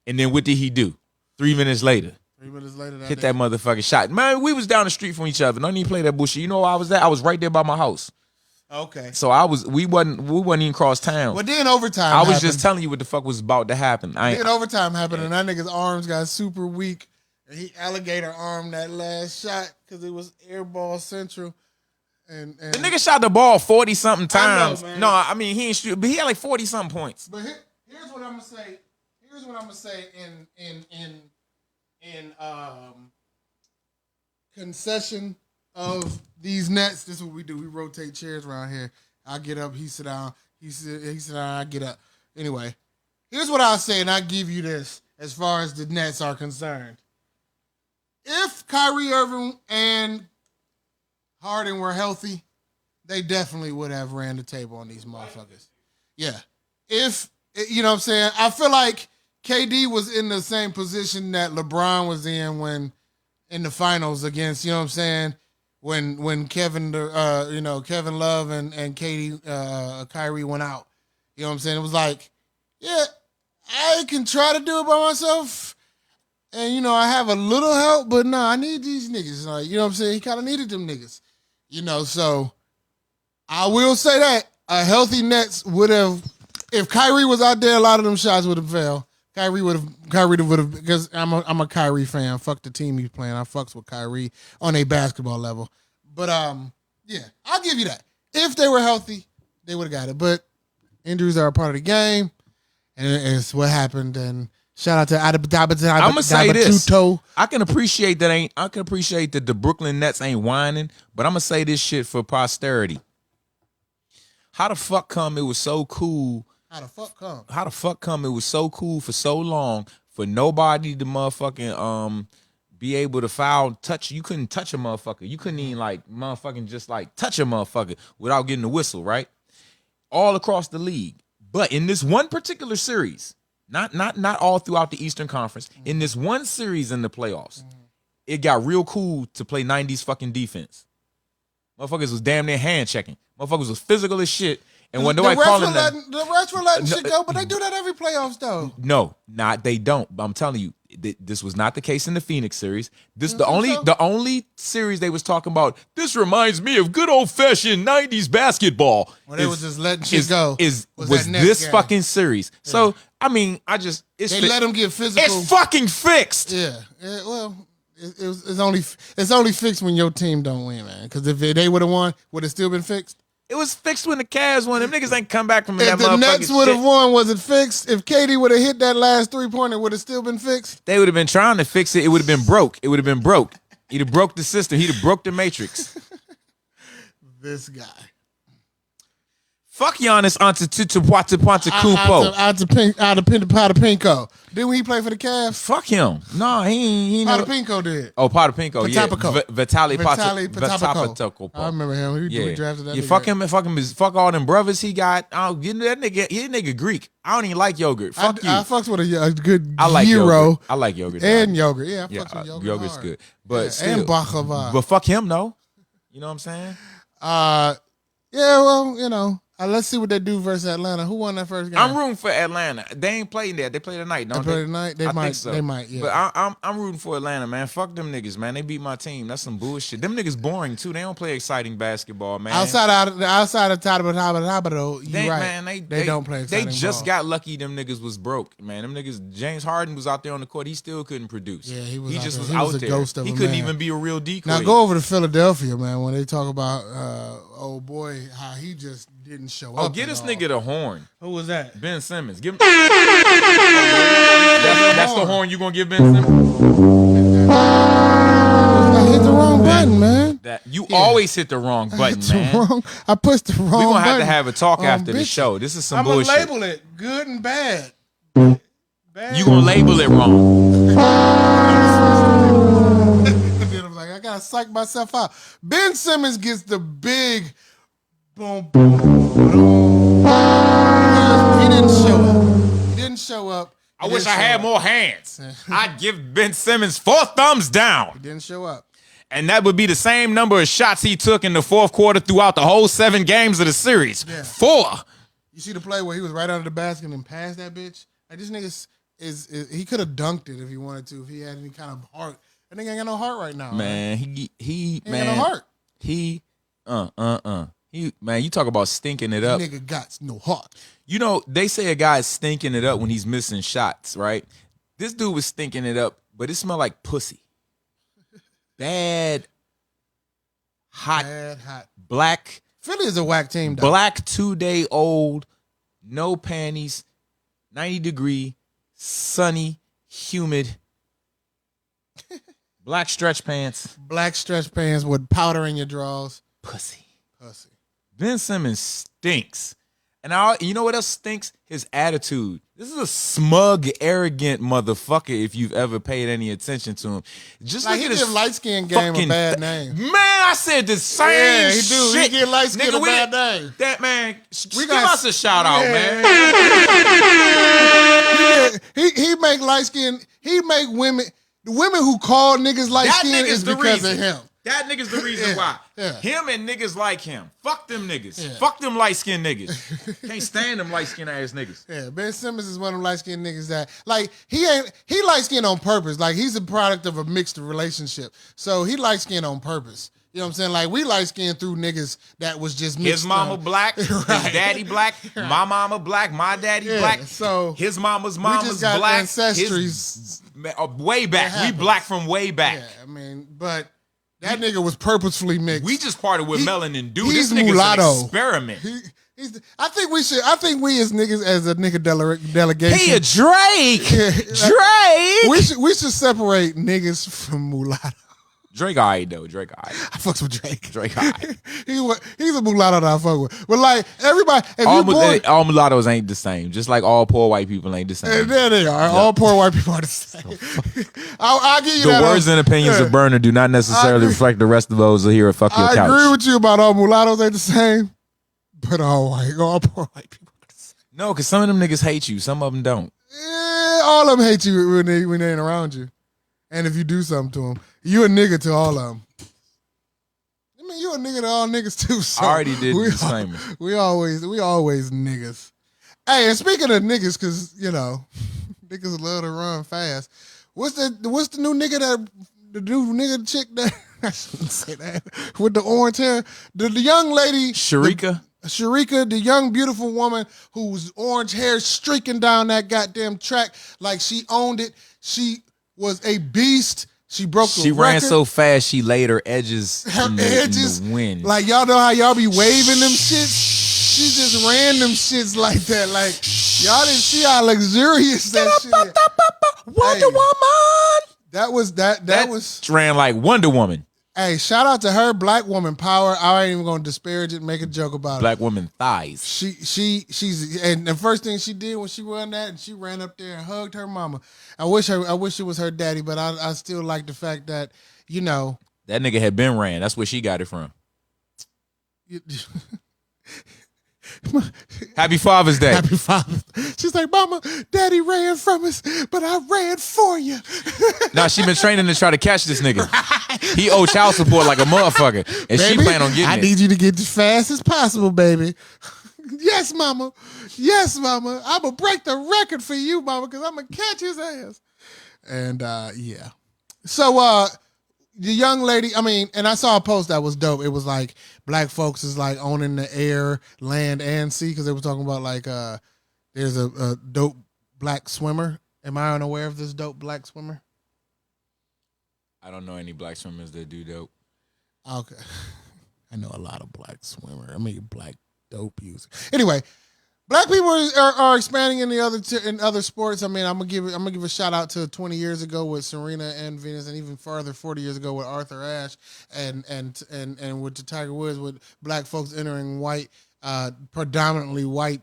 And then what did he do? 3 minutes later. 3 minutes later, hit that motherfucking shot. Man, we was down the street from each other. Don't even play that bullshit. You know where I was at? I was right there by my house. Okay. So we wasn't even cross town. Well, then overtime I was just telling you what the fuck was about to happen. Then overtime happened, and that nigga's arms got super weak, and he alligator armed that last shot because it was airball central. And the nigga shot the ball 40-something times. No, I mean he ain't shoot, but he had like 40-something points. But here's what I'm gonna say. Here's what I'm gonna say in concession of these Nets. This is what we do. We rotate chairs around here. I get up, he sit down. He sit down, I get up. Anyway, here's what I'll say, and I give you this as far as the Nets are concerned. If Kyrie Irving and Harden were healthy, they definitely would have ran the table on these motherfuckers. Yeah. If, you know what I'm saying? I feel like KD was in the same position that LeBron was in when in the finals against, you know what I'm saying? When Kevin Love and Kyrie went out. You know what I'm saying? It was like, yeah, I can try to do it by myself. And, you know, I have a little help, but no, I need these niggas. Like, you know what I'm saying? He kind of needed them niggas. You know, so I will say that a healthy Nets would have, if Kyrie was out there, a lot of them shots would have fell. Kyrie would have, because I'm a Kyrie fan. Fuck the team he's playing. I fucks with Kyrie on a basketball level. But, yeah, I'll give you that. If they were healthy, they would have got it. But injuries are a part of the game, and it's what happened. And shout out to I'm gonna say this. I can appreciate that the Brooklyn Nets ain't whining, but I'm gonna say this shit for posterity. How the fuck come it was so cool? How the fuck come it was so cool for so long for nobody to motherfucking be able to foul touch? You couldn't touch a motherfucker. You couldn't even like motherfucking just like touch a motherfucker without getting the whistle, right? All across the league. But in this one particular series, not all throughout the Eastern Conference, in this one series in the playoffs, it got real cool to play 90s fucking defense. Motherfuckers was damn near hand checking. Motherfuckers was physical as shit. And when nobody calling them, the refs were letting shit go, but they do that every playoffs though. No, they don't. But I'm telling you, this was not the case in the Phoenix series. This the only series they was talking about. This reminds me of good old fashioned '90s basketball. Well, they was just letting shit go. Was this game. Fucking series? Yeah. So I mean, they let them get physical. It's fucking fixed. Yeah. Well, it's only fixed when your team don't win, man. Because if they would have won, would it still been fixed? It was fixed when the Cavs won. Them niggas ain't come back from that motherfucking shit. If the Nets would have won, was it fixed? If KD would have hit that last 3-pointer, would it still been fixed? They would have been trying to fix it. It would have been broke. He'd have broke the system. He'd have broke the matrix. This guy. Fuck Giannis Potapinko. Didn't he play for the Cavs? Fuck him. No, he Potapinko did. Oh, Potapinko, yeah. Vitaly Potapinko. I remember him. He drafted that. Yeah, fuck him. Fuck all them brothers he got. That nigga Greek. I don't even like yogurt. Fuck you. I fucks with a good I like gyro. Yogurt. I like yogurt. And yogurt. Yeah, I fucks with yogurt. Yogurt's hard. good. But still. And baklava. But fuck him, though. You know what I'm saying? Yeah, well, you know. Let's see what they do versus Atlanta. Who won that first game? I'm rooting for Atlanta. They ain't playing there. They play tonight, don't they? Play tonight? They might. So. They might, yeah. But I'm rooting for Atlanta, man. Fuck them niggas, man. They beat my team. That's some bullshit. Them niggas boring, too. They don't play exciting basketball, man. Outside of Tabata, you're right. Man, they don't play exciting ball. They just got lucky them niggas was broke, man. Them niggas, James Harden was out there on the court. He still couldn't produce. Yeah, he was out a there. Ghost of he a couldn't man. even be a real decoy. Now go over to Philadelphia, man, when they talk about, old boy, how he just didn't show up. Oh, get this nigga the horn. Who was that? Ben Simmons. Give him. That's the horn you gonna give Ben Simmons? I hit the wrong button, man. You always hit the wrong button, man. I pushed the wrong button. We're gonna have to have a talk after the show. This is some bullshit. I'm gonna label it good and bad. You gonna label it wrong. I gotta psych myself out. Ben Simmons gets the big boom, boom, boom. He didn't show up. I wish I had more hands. I'd give Ben Simmons 4 thumbs down. He didn't show up. And that would be the same number of shots he took in the fourth quarter throughout the whole 7 games of the series. Yeah. 4. You see the play where he was right under the basket and passed that bitch? Like, this nigga is he could have dunked it if he wanted to, if he had any kind of heart. That nigga ain't got no heart right now. Man, he ain't got no heart. Man, you talk about stinking it up. That nigga got no heart. You know, they say a guy's stinking it up when he's missing shots, right? This dude was stinking it up, but it smelled like pussy. Bad, hot, black. Philly is a whack team, though. Black 2-day-old, no panties, 90-degree, sunny, humid. Black stretch pants. Black stretch pants with powder in your drawers. Pussy. Ben Simmons stinks. And you know what else stinks? His attitude. This is a smug, arrogant motherfucker if you've ever paid any attention to him. Just like look he at his give light skin game a bad name. Man, I said the same he do. shit. He give light skin Nigga, a bad name. That man, We give got- us a shout out, man. He make light skin. He make women. The women who call niggas light That skin nigga's is the because reason. of him. That nigga's the reason why. Yeah. Him and niggas like him. Fuck them niggas. Yeah. Fuck them light-skinned niggas. Can't stand them light-skinned ass niggas. Yeah, Ben Simmons is one of them light skinned niggas that like he light skinned on purpose. Like he's a product of a mixed relationship. So he light skinned on purpose. You know what I'm saying? Like we light skinned through niggas that was just mixed. His mama up. black, his daddy black, my mama black, my daddy black. So his mama's we just got black. ancestries. Way back. We happens. black from way back. Yeah, I mean, but that nigga was purposefully mixed. We just parted with melanin dude. He's This nigga's mulatto. an experiment. I think we as niggas as a nigga delegation. He a Drake. Drake. We should separate niggas from mulatto. Drake alright though. Drake alright. I fucks with Drake. Drake alright. He's a mulatto that I fuck with. But like everybody, if All mulattoes ain't the same. Just like all poor white people ain't the same. there they are. All poor white people are the same. I'll give you The that. words and opinions of Burner do not necessarily reflect the rest of those here at Fuck Your I Couch. agree with you about all mulattoes ain't the same, but all poor white people are the same. No, because some of them niggas hate you. Some of them don't. Yeah, all of them hate you when they ain't around you, and if you do something to them, you a nigga to all of them. I mean, you a nigga to all niggas too. So I already did the disclaimer. We always niggas. Hey, and speaking of niggas, because you know, niggas love to run fast. What's the new nigga the new nigga chick that I shouldn't say that with the orange hair? The young lady Sharika? Sharika, the young beautiful woman whose orange hair streaking down that goddamn track like she owned it. She was a beast. She broke the record. She ran so fast she laid her edges in the wind. Like y'all know how y'all be waving them shits? She just ran them shits like that. Like y'all didn't see how luxurious that shit is. Wonder Woman. That was ran like Wonder Woman. Hey, shout out to her, Black woman power. I ain't even gonna disparage it, make a joke about Black woman thighs. She's and the first thing she did when she ran that, and she ran up there and hugged her mama. I wish it was her daddy, but I still like the fact that, you know, that nigga had been ran. That's where she got it from. Happy Father's Day. Happy Father's Day. She's like, Mama, Daddy ran from us, but I ran for you. Nah, she been training to try to catch this nigga. He owe child support like a motherfucker, and Baby, she plan on getting I it. need you to get as fast as possible, baby. Yes, Mama. Yes, Mama. I'm going to break the record for you, Mama, because I'm going to catch his ass. And, yeah. So, the young lady, I mean, and I saw a post that was dope. It was like black folks is like owning the air, land, and sea, because they were talking about like there's a dope black swimmer. Am I unaware of this dope black swimmer? I don't know any black swimmers that do dope. Okay. I know a lot of black swimmer. I mean, black dope user. Anyway, black people are expanding in in other sports. I mean, I'm gonna give a shout out to 20 years ago with Serena and Venus, and even further 40 years ago with Arthur Ashe, and with the Tiger Woods, with black folks entering white, predominantly white.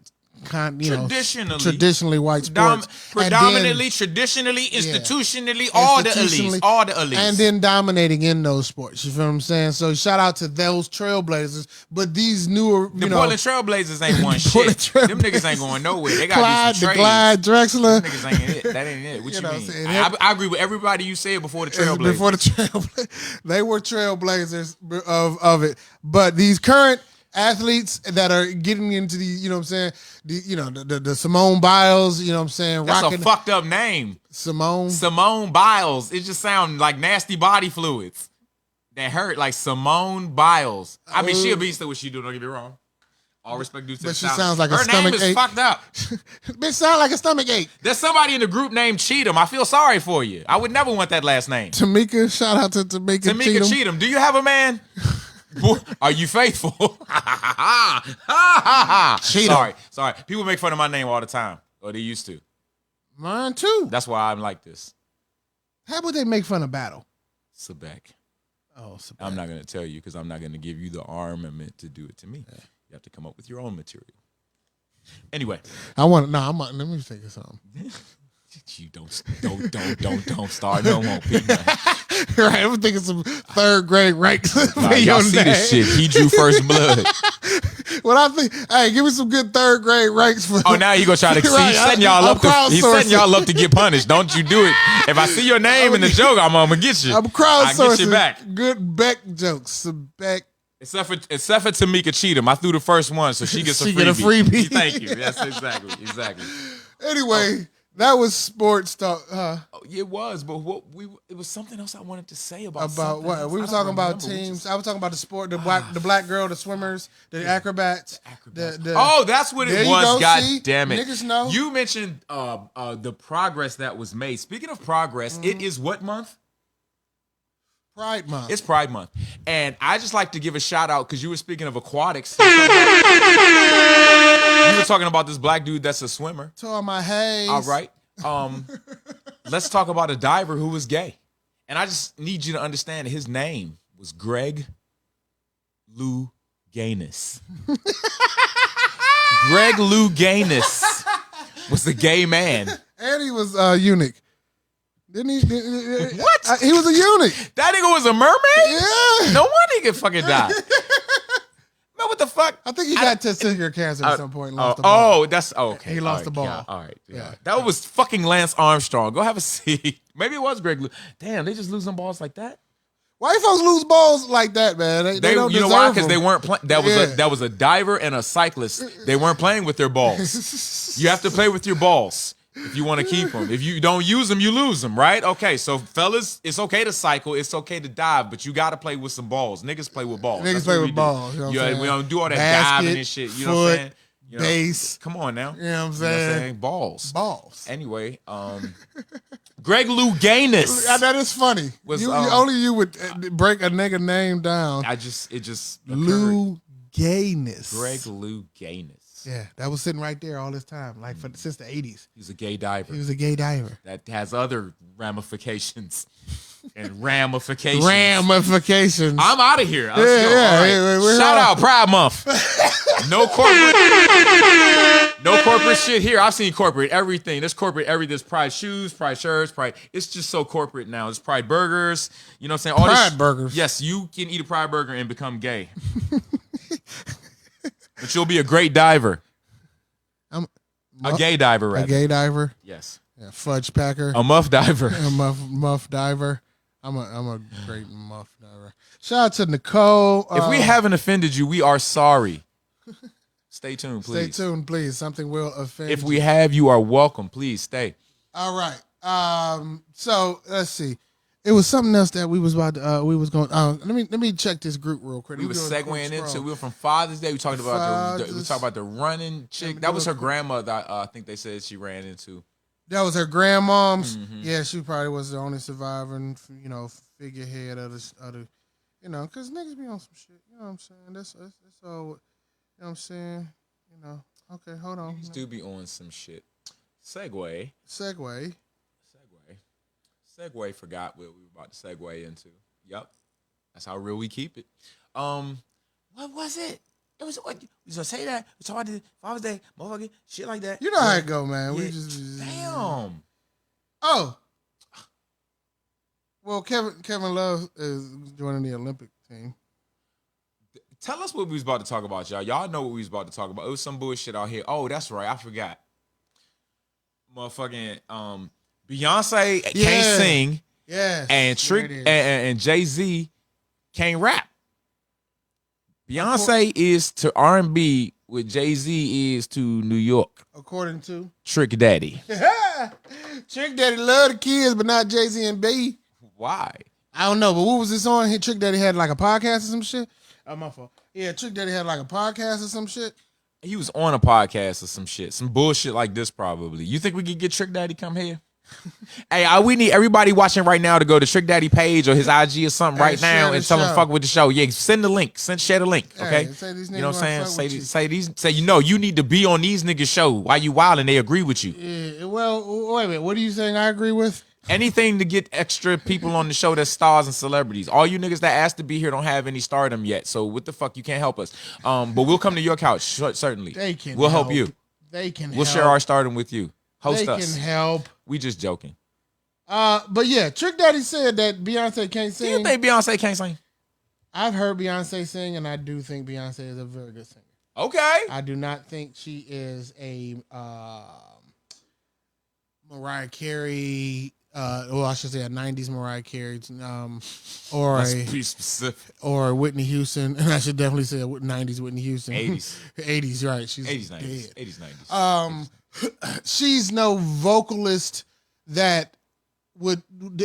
Traditionally white sports, predominantly, traditionally, institutionally, all the elites, and then dominating in those sports. You feel what I'm saying? So shout out to those trailblazers. But these newer, Portland Trailblazers ain't one shit. Them niggas ain't going nowhere. They got to do some trades. Clyde Drexler. Them niggas ain't it. That ain't it. What you mean? I agree with everybody you said before the Trailblazers. Before the Trailblazers, they were trailblazers of it. But these current athletes that are getting into the, you know what I'm saying, the Simone Biles, you know what I'm saying? That's a fucked up name. Simone Biles. It just sounds like nasty body fluids that hurt, like Simone Biles. I mean, she a beast at what she do, don't get me wrong. All respect due to but she sounds like a her stomach name is ache. fucked up. Bitch sound like a stomach ache. There's somebody in the group named Cheatham. I feel sorry for you. I would never want that last name. Tamika, shout out to Tamika Cheatham. Do you have a man? Are you faithful? Sorry. People make fun of my name all the time. Or they used to. Mine too. That's why I'm like this. How would they make fun of battle? Sabek. Oh, Sabek. I'm not going to tell you because I'm not going to give you the armament to do it to me. Yeah. You have to come up with your own material. Anyway, let me think of something. you don't start no more. Right, I'm thinking some third grade ranks. Y'all see this shit. He drew first blood. Well, I think, hey, give me some good third grade ranks for. Oh, now you gonna try to Right, he's setting y'all up. He's setting y'all up to get punished. Don't you do it. If I see your name in the joke, I'm gonna get you. I'm crowdsourcing. I get you back. Good Beck jokes. Some Beck. Except for Tamika Cheatham. I threw the first one, so she gets a freebie. Get a freebie. Thank you. Yes, exactly. Anyway, that was sports talk. Oh, it was, but it was something else I wanted to say about what? Else. We were talking about teams. I was talking about the sport, the black girl, the swimmers, the acrobats. Oh, that's what it was. God damn it. Niggas know. You mentioned the progress that was made. Speaking of progress, it is what month? Pride Month. It's Pride Month. And I just like to give a shout out because you were speaking of aquatics. You were talking about this black dude that's a swimmer. Tore my haze. All right. Let's talk about a diver who was gay. And I just need you to understand his name was Greg Lou Gaines. Greg Lou Gaines was a gay man. And he was eunuch. Didn't he? What? He was a eunuch. That nigga was a mermaid? Yeah. No wonder he could fucking die. Man, what the fuck? I think he got testicular cancer at some point and lost the ball. Oh, that's okay. He lost the ball. Yeah, all right. Yeah. That was fucking Lance Armstrong. Go have a seat. Maybe it was Greg Lou. Damn, they just losing balls like that? Why folks lose balls like that, man? They don't you know deserve why? Because them. they weren't playing. That was a diver and a cyclist. They weren't playing with their balls. You have to play with your balls if you want to keep them. If you don't use them, you lose them, right? Okay, so fellas, it's okay to cycle, it's okay to dive, but you got to play with some balls. Niggas play with balls. Niggas play with balls. You know what I'm saying? We don't do all that Basket, diving and shit. You know what I'm saying? Base. Come on now. You know what I'm saying? Balls. Balls. Anyway, Greg Lou Gaines. That is funny. Only you would break a nigga name down. It just Lou Gaines. Greg Lou Gaines. Yeah, that was sitting right there all this time, like since the 80s. He's a gay diver. He was a gay diver. That has other ramifications and ramifications. I'm out of here. Let's go. Right. Shout out Pride Month. No corporate shit here. I've seen corporate everything. There's corporate everything. There's Pride shoes, Pride shirts, Pride. It's just so corporate now. There's Pride burgers. You know what I'm saying? Pride burgers. Yes, you can eat a Pride burger and become gay. But you'll be a great diver. A gay diver, rather. A gay diver? Yes. Yeah, fudge packer. A muff diver. A muff diver. I'm a great muff diver. Shout out to Nicole. If we haven't offended you, we are sorry. Stay tuned, please. Stay tuned, please. Something will offend If we have, you are welcome. Please stay. All right. So let's see. It was something else that we was about to, we was going. Let me check this group real quick. We were segueing into. We were from Father's Day. We talked about the running chick. That was her grandmother. I think they said she ran into. That was her grandmom's. Mm-hmm. Yeah, she probably was the only surviving, figurehead of the, because niggas be on some shit. You know what I'm saying? That's all. You know what I'm saying? Okay, hold on. Niggas do be on some shit. Segway forgot what we were about to segue into. Yep. That's how real we keep it. What was it? It was what we was gonna say that. We talking about Father's Day, motherfucker, shit like that. You know how it go, man. Yeah. We just damn. Oh. Well, Kevin Love is joining the Olympic team. Tell us what we was about to talk about, y'all. Y'all know what we was about to talk about. It was some bullshit out here. Oh, that's right. I forgot. Motherfucking Beyonce can't sing. Yeah. And and Jay-Z can't rap. Beyonce is to R&B what Jay-Z is to New York. According to Trick Daddy. Trick Daddy love the kids, but not Jay-Z and B. Why? I don't know, but what was this on? Trick Daddy had like a podcast or some shit? Oh, my fault. Yeah, Trick Daddy had like a podcast or some shit. He was on a podcast or some shit. Some bullshit like this probably. You think we could get Trick Daddy come here? Hey, we need everybody watching right now to go to Trick Daddy page or his IG or something right now and tell him fuck with the show. Yeah, send the link. Share the link, okay? Say these you know what I'm saying? Say you need to be on these niggas' show. Why you wild and they agree with you? Yeah, well, wait a minute. What are you saying I agree with? Anything to get extra people on the show that's stars and celebrities. All you niggas that asked to be here don't have any stardom yet. So what the fuck? You can't help us. But we'll come to your couch, certainly. They can We'll help you. They can We'll help. share our starting with you. Host They us. can help. We just joking. But yeah, Trick Daddy said that Beyonce can't sing. Do you think Beyonce can't sing? I've heard Beyonce sing, and I do think Beyonce is a very good singer. Okay. I do not think she is a Mariah Carey. Well, I should say a '90s Mariah Carey, or Let's a be specific. or Whitney Houston, and I should definitely say a '90s Whitney Houston. 80s. 80s, right? She's 80s, 90s. dead. 80s, 90s. She's no vocalist that would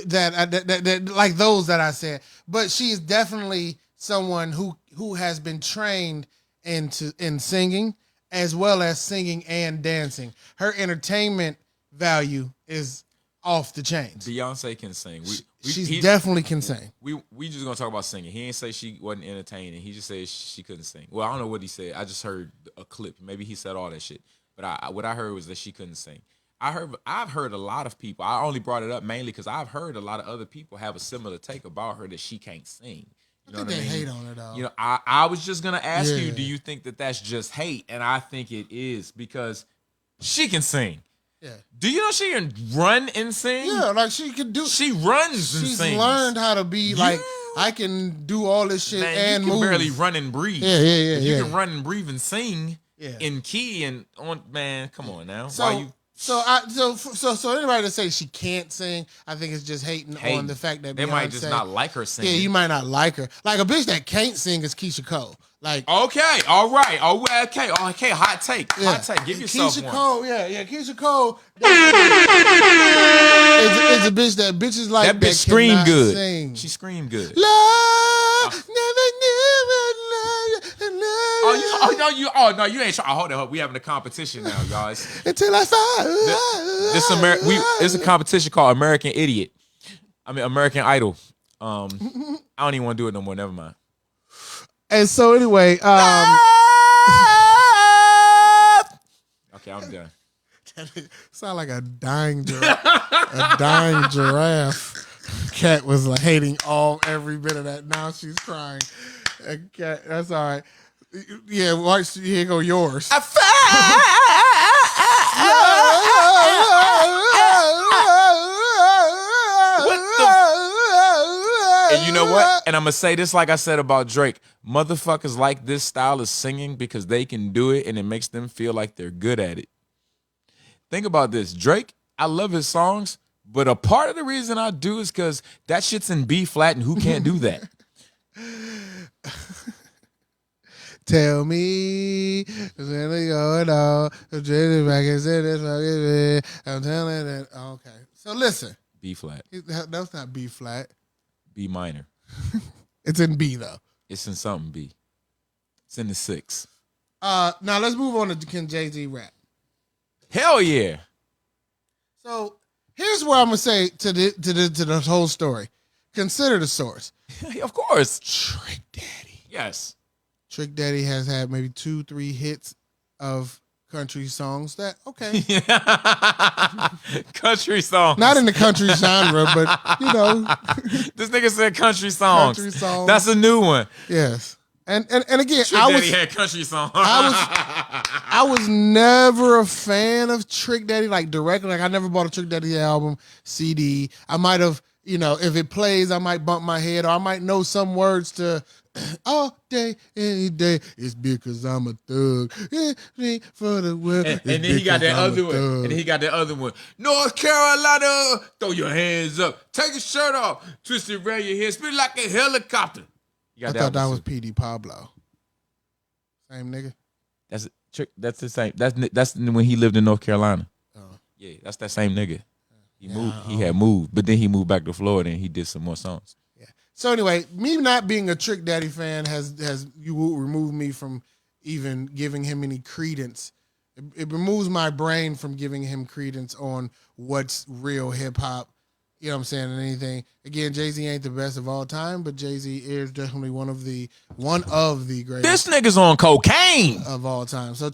that like those that I said, but she's definitely someone who has been trained in singing as well as singing and dancing. Her entertainment value is off the chains. Beyonce can sing. She definitely can sing. We just gonna talk about singing. He didn't say she wasn't entertaining. He just said she couldn't sing. Well, I don't know what he said. I just heard a clip. Maybe he said all that shit. But what I heard was that she couldn't sing. I've heard a lot of people. I only brought it up mainly because I've heard a lot of other people have a similar take about her that she can't sing. You know I think what I they mean? hate on her though. You know, I was just gonna ask Yeah. you, do you think that that's just hate? And I think it is because she can sing. Yeah. Do you know she can run and sing? Yeah, like she can do. She runs and She's sings. learned how to be like, I can do all this shit Man, and you can move. barely run and breathe. Yeah. You can run and breathe and sing Yeah. in key and on. Man, come on now. So, Why you so anybody that say she can't sing, I think it's just hating on the fact that they Beyonce, might just not like her singing? Yeah, you might not like her. Like a bitch that can't sing is Keisha Cole. Like, Okay, all right, okay, hot take, yeah. hot take. Give yourself Keisha one. Cole, Keisha Cole is a bitch that bitches like That bitch scream cannot good. Sing. She scream good. Love, never knew love. Oh no, you ain't trying. Hold on, we having a competition now, guys. Until I saw It's a competition called American Idiot. I mean American Idol. I don't even want to do it no more. Never mind. And so anyway, Okay, I'm done. sound like a dying giraffe. Cat was like hating every bit of that. Now she's crying. Cat, that's all right. Yeah, watch. Here go yours. And you know what? And I'm going to say this like I said about Drake. Motherfuckers like this style of singing because they can do it and it makes them feel like they're good at it. Think about this. Drake, I love his songs, but a part of the reason I do is because that shit's in B flat and who can't do that? Tell me what's really going on. I'm telling it. Okay. So listen. B flat. That's not B flat. B minor. It's in B though. It's in something B. It's in the 6. Now let's move on to Can Jay-Z rap. Hell yeah. So here's what I'm gonna say to the whole story. Consider the source. Of course. Trick Daddy. Yes. Trick Daddy has had maybe 2-3 hits of country songs that Country songs. not in the country genre, but you know, This nigga said country songs. country songs. That's a new one. Yes. And again, Trick Daddy had country songs. I was never a fan of Trick Daddy, like directly. Like I never bought a Trick Daddy album, CD. I might have, if it plays, I might bump my head, or I might know some words to all day, any day. It's because I'm a thug. Me for the world. And then he got that other one. And then he got that other one. North Carolina, throw your hands up. Take your shirt off. Twist it around your head. Spin like a helicopter. I thought that was PD Pablo. Same nigga. That's the same. That's when he lived in North Carolina. Oh. Yeah, that's that same nigga. He moved. He had moved, but then he moved back to Florida and he did some more songs. Yeah. So anyway, me not being a Trick Daddy fan has you will remove me from even giving him any credence. It removes my brain from giving him credence on what's real hip hop. You know what I'm saying? And anything. Again, Jay-Z ain't the best of all time, but Jay-Z is definitely one of the greatest. This nigga's on cocaine Of all time. So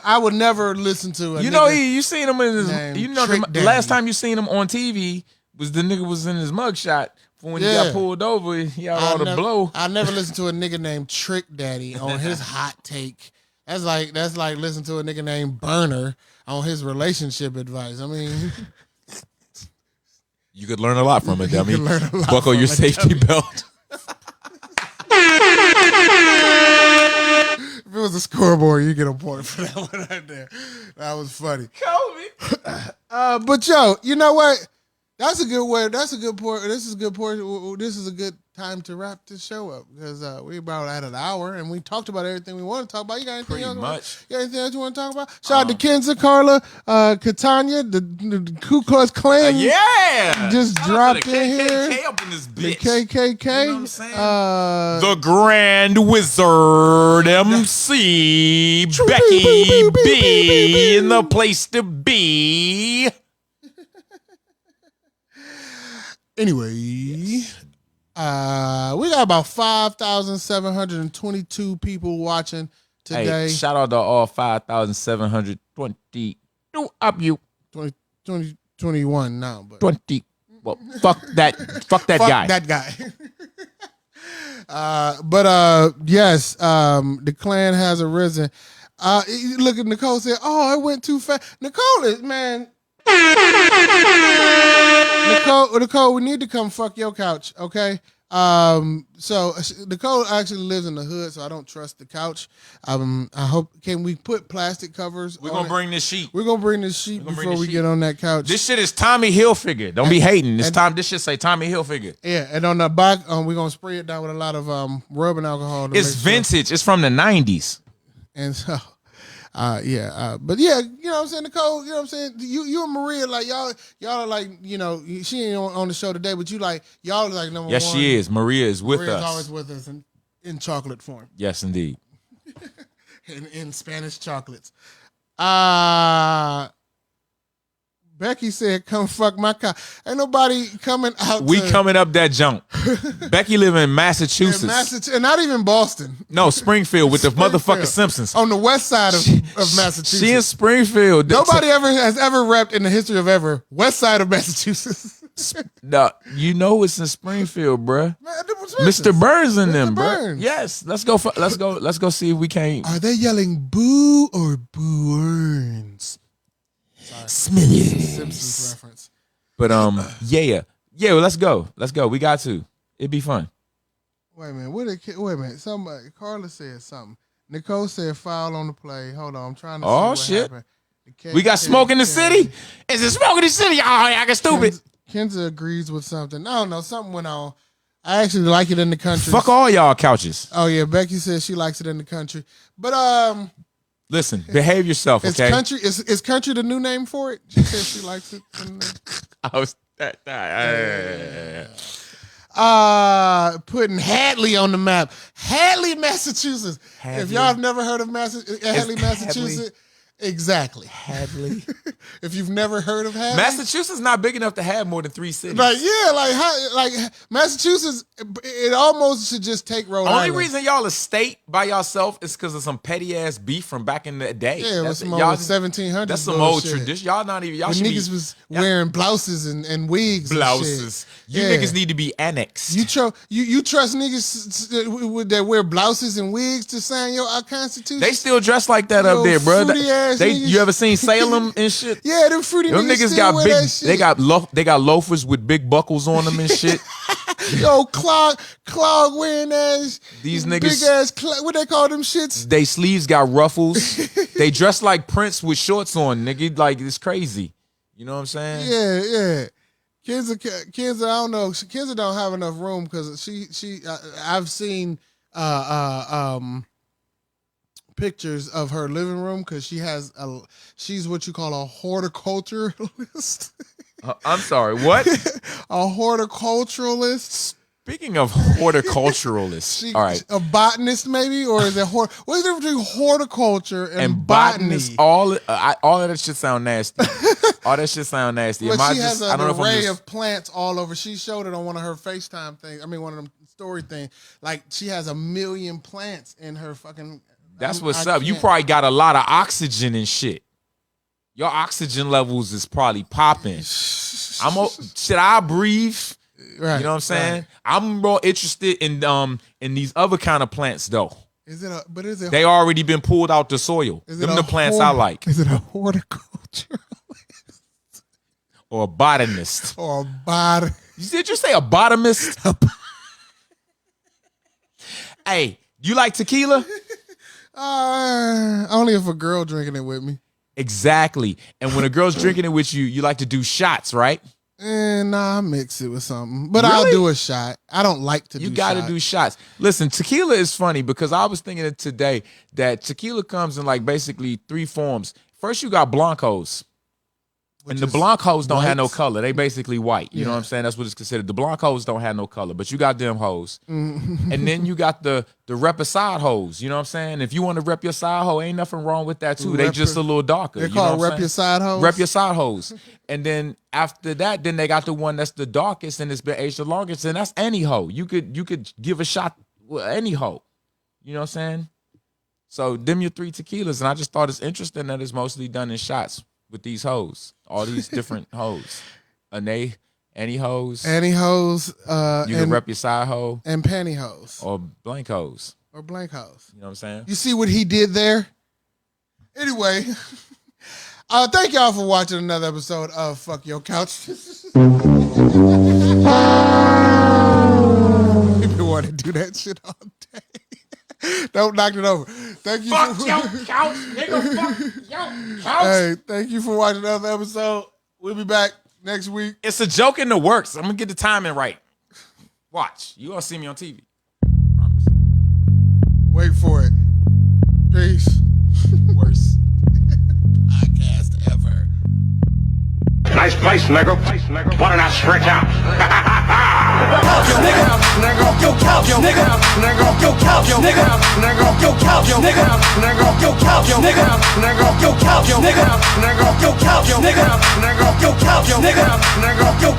I would never listen to a you seen him in his. named The Trick Daddy. last time you seen him on TV was the nigga was in his mugshot for when he got pulled over. He had all the blow. I never listened to a nigga named Trick Daddy on his hot take. That's like listening to a nigga named Burner on his relationship advice. I mean, You could learn a lot from it, dummy. could learn a lot Buckle from your it, safety belt. if it was a scoreboard, you get a point for that one right there. That was funny. Kobe. But yo, you know what? That's a good way. That's a good point. This is a good point. This is a good time to wrap this show up because we about at an hour and we talked about everything we want to talk about. You got anything Pretty else? much. You got anything else you want to talk about? Shout out to Kenza, Carla, Katanya, the Ku Klux Klan. Yeah. Just Shout dropped out to the in KKK here. up in this The bitch. KKK. You know what I'm saying? The The Grand Wizard MC Becky B in the place to be. Anyway, we got about 5,722 people watching today. Hey, shout out to all 5,722 up you 21 now, but 20. Well, fuck that guy. That guy. Yes, the Klan has arisen. Look at Nicole said, "Oh, it went too fast." Nicole is man. Nicole, we need to come fuck your couch, okay? So Nicole actually lives in the hood, so I don't trust the couch. I hope can we put plastic covers? We're gonna bring this sheet. We're gonna bring this sheet before we get on that couch. This shit is Tommy Hilfiger. Don't be hating. This shit say Tommy Hilfiger. Yeah, and on the back, we're gonna spray it down with a lot of rubbing alcohol. It's vintage. It's from the 90s. And so, but yeah, you know what I'm saying, Nicole, you know what I'm saying, you and Maria, like y'all are like, you know, she ain't on the show today, but you like y'all are like number Yes, one. she is. Maria is with Maria's us. always with us in chocolate form, Yes, indeed. in Spanish chocolates. Becky said, "Come fuck my car." Ain't nobody coming out. We coming up that jump. Becky live in Massachusetts. And not even Boston. No, Springfield with the Springfield. motherfucking Simpsons. On the west side of Massachusetts. She in Springfield. Nobody has ever repped in the history of ever west side of Massachusetts. No, you know it's in Springfield, bruh. Man, Mr. Burns in Mr. them, bruh. Burns. Yes, let's go see if we can't. Are they yelling boo or boo earns? Smithers. Simpsons reference. But yeah. Well, let's go. We got to. It'd be fun. Wait a minute. Somebody, Carla said something. Nicole said foul on the play. Hold on, I'm trying to see what shit. happened. We got smoke in the city? Is it smoke in the city? Oh, I got stupid. Kenza agrees with something. I don't know. Something went on. I actually like it in the country. Fuck all y'all couches. Oh yeah, Becky says she likes it in the country. But Listen, behave yourself, okay? Is country the new name for it? She says she likes it. Putting Hadley on the map. Hadley, Massachusetts. Hadley. If y'all have never heard of Hadley, Massachusetts, exactly. Hadley. If you've never heard of Hadley, Massachusetts not big enough to have more than 3 cities. like Massachusetts, it almost should just take Rhode Island. Only reason y'all a state by yourself is because of some petty ass beef from back in the day. Yeah, it was some old y'all 1700s. That's some old tradition. Y'all not even. Y'all When should niggas be, was wearing blouses and wigs. blouses. And You shit. niggas need to be annexed. You trust niggas that wear blouses and wigs to sign your Constitution? They still dress like that Yo, up there, bro. fruity ass niggas. You ever seen Salem and shit? Yeah, them fruity Them niggas still got wear big. that shit. They got loafers with big buckles on them and shit. Yo, clog wearing ass. These niggas- big ass. What they call them shits? They sleeves got ruffles. They dress like Prince with shorts on, nigga. Like it's crazy. You know what I'm saying? Yeah. Kenza, I don't know. Kenza don't have enough room because I've seen pictures of her living room because she's what you call a horticulturalist. I'm sorry. What? A horticulturalist. Speaking of horticulturalists, all right. A botanist, maybe, or is it what's the difference between horticulture and botany? Botanists, all of that shit sound nasty. All that shit sound nasty. But Am I she has I an don't know if I'm array just- of plants all over. She showed it on one of her FaceTime things. I mean, one of them story things. Like she has 1 million plants in her fucking. That's what's up. You probably got a lot of oxygen and shit. Your oxygen levels is probably popping. Should I breathe? Right, you know what I'm saying? right. I'm more interested in these other kind of plants though. Is it a? But is it? They already been pulled out the soil. Is it Them the plants I like. Is it a horticulture Or a botanist. or a bot? Did you say a botanist? Hey, you like tequila? Only if a girl drinking it with me. Exactly. And when a girl's drinking it with you, you like to do shots, right? Nah, I mix it with something. But Really? I'll do a shot. I don't like to do You got to do shots. Listen, tequila is funny because I was thinking it today that tequila comes in like basically 3 forms. First, you got blancos. And the blancos don't have no color. They basically white. You know what I'm saying? That's what it's considered. The blancos don't have no color, but you got them hoes. And then you got the reposade hoes. You know what I'm saying? If you want to rep your side hoe, ain't nothing wrong with that too. They just a little darker. They're called rep your side hoes? Rep your side hoes. And then after that, then they got the one that's the darkest and it's been aged the longest, and that's any hoe. You could give a shot with any hoe. You know what I'm saying? So them your 3 tequilas, and I just thought it's interesting that it's mostly done in shots with these hoes. All these different hoes. Any hoes. Any hoes. You can rep your side hoe. And pantyhose. Or blank hoes. Or blank hoes. You know what I'm saying? You see what he did there? Anyway, thank y'all for watching another episode of Fuck Your Couch. We've been wanting to do that shit all day. Don't knock it over. Thank you. Fuck your couch, nigga. Fuck your couch. Hey, thank you for watching another episode. We'll be back next week. It's a joke in the works. I'm gonna get the timing right. Watch. You gonna see me on TV. Promise. Wait for it. Peace. Worse Podcast ever. Nice place, nigga. Why don't I stretch out? Yo, nigga, nigga, yo, couch, yo, nigga, nigga, yo, couch, yo, nigga, nigga, yo, couch, yo, nigga, nigga, yo, couch, yo, nigga, nigga, yo, couch, yo, nigga, nigga, yo, couch, yo, nigga, nigga, yo, couch, yo, nigga, nigga, yo,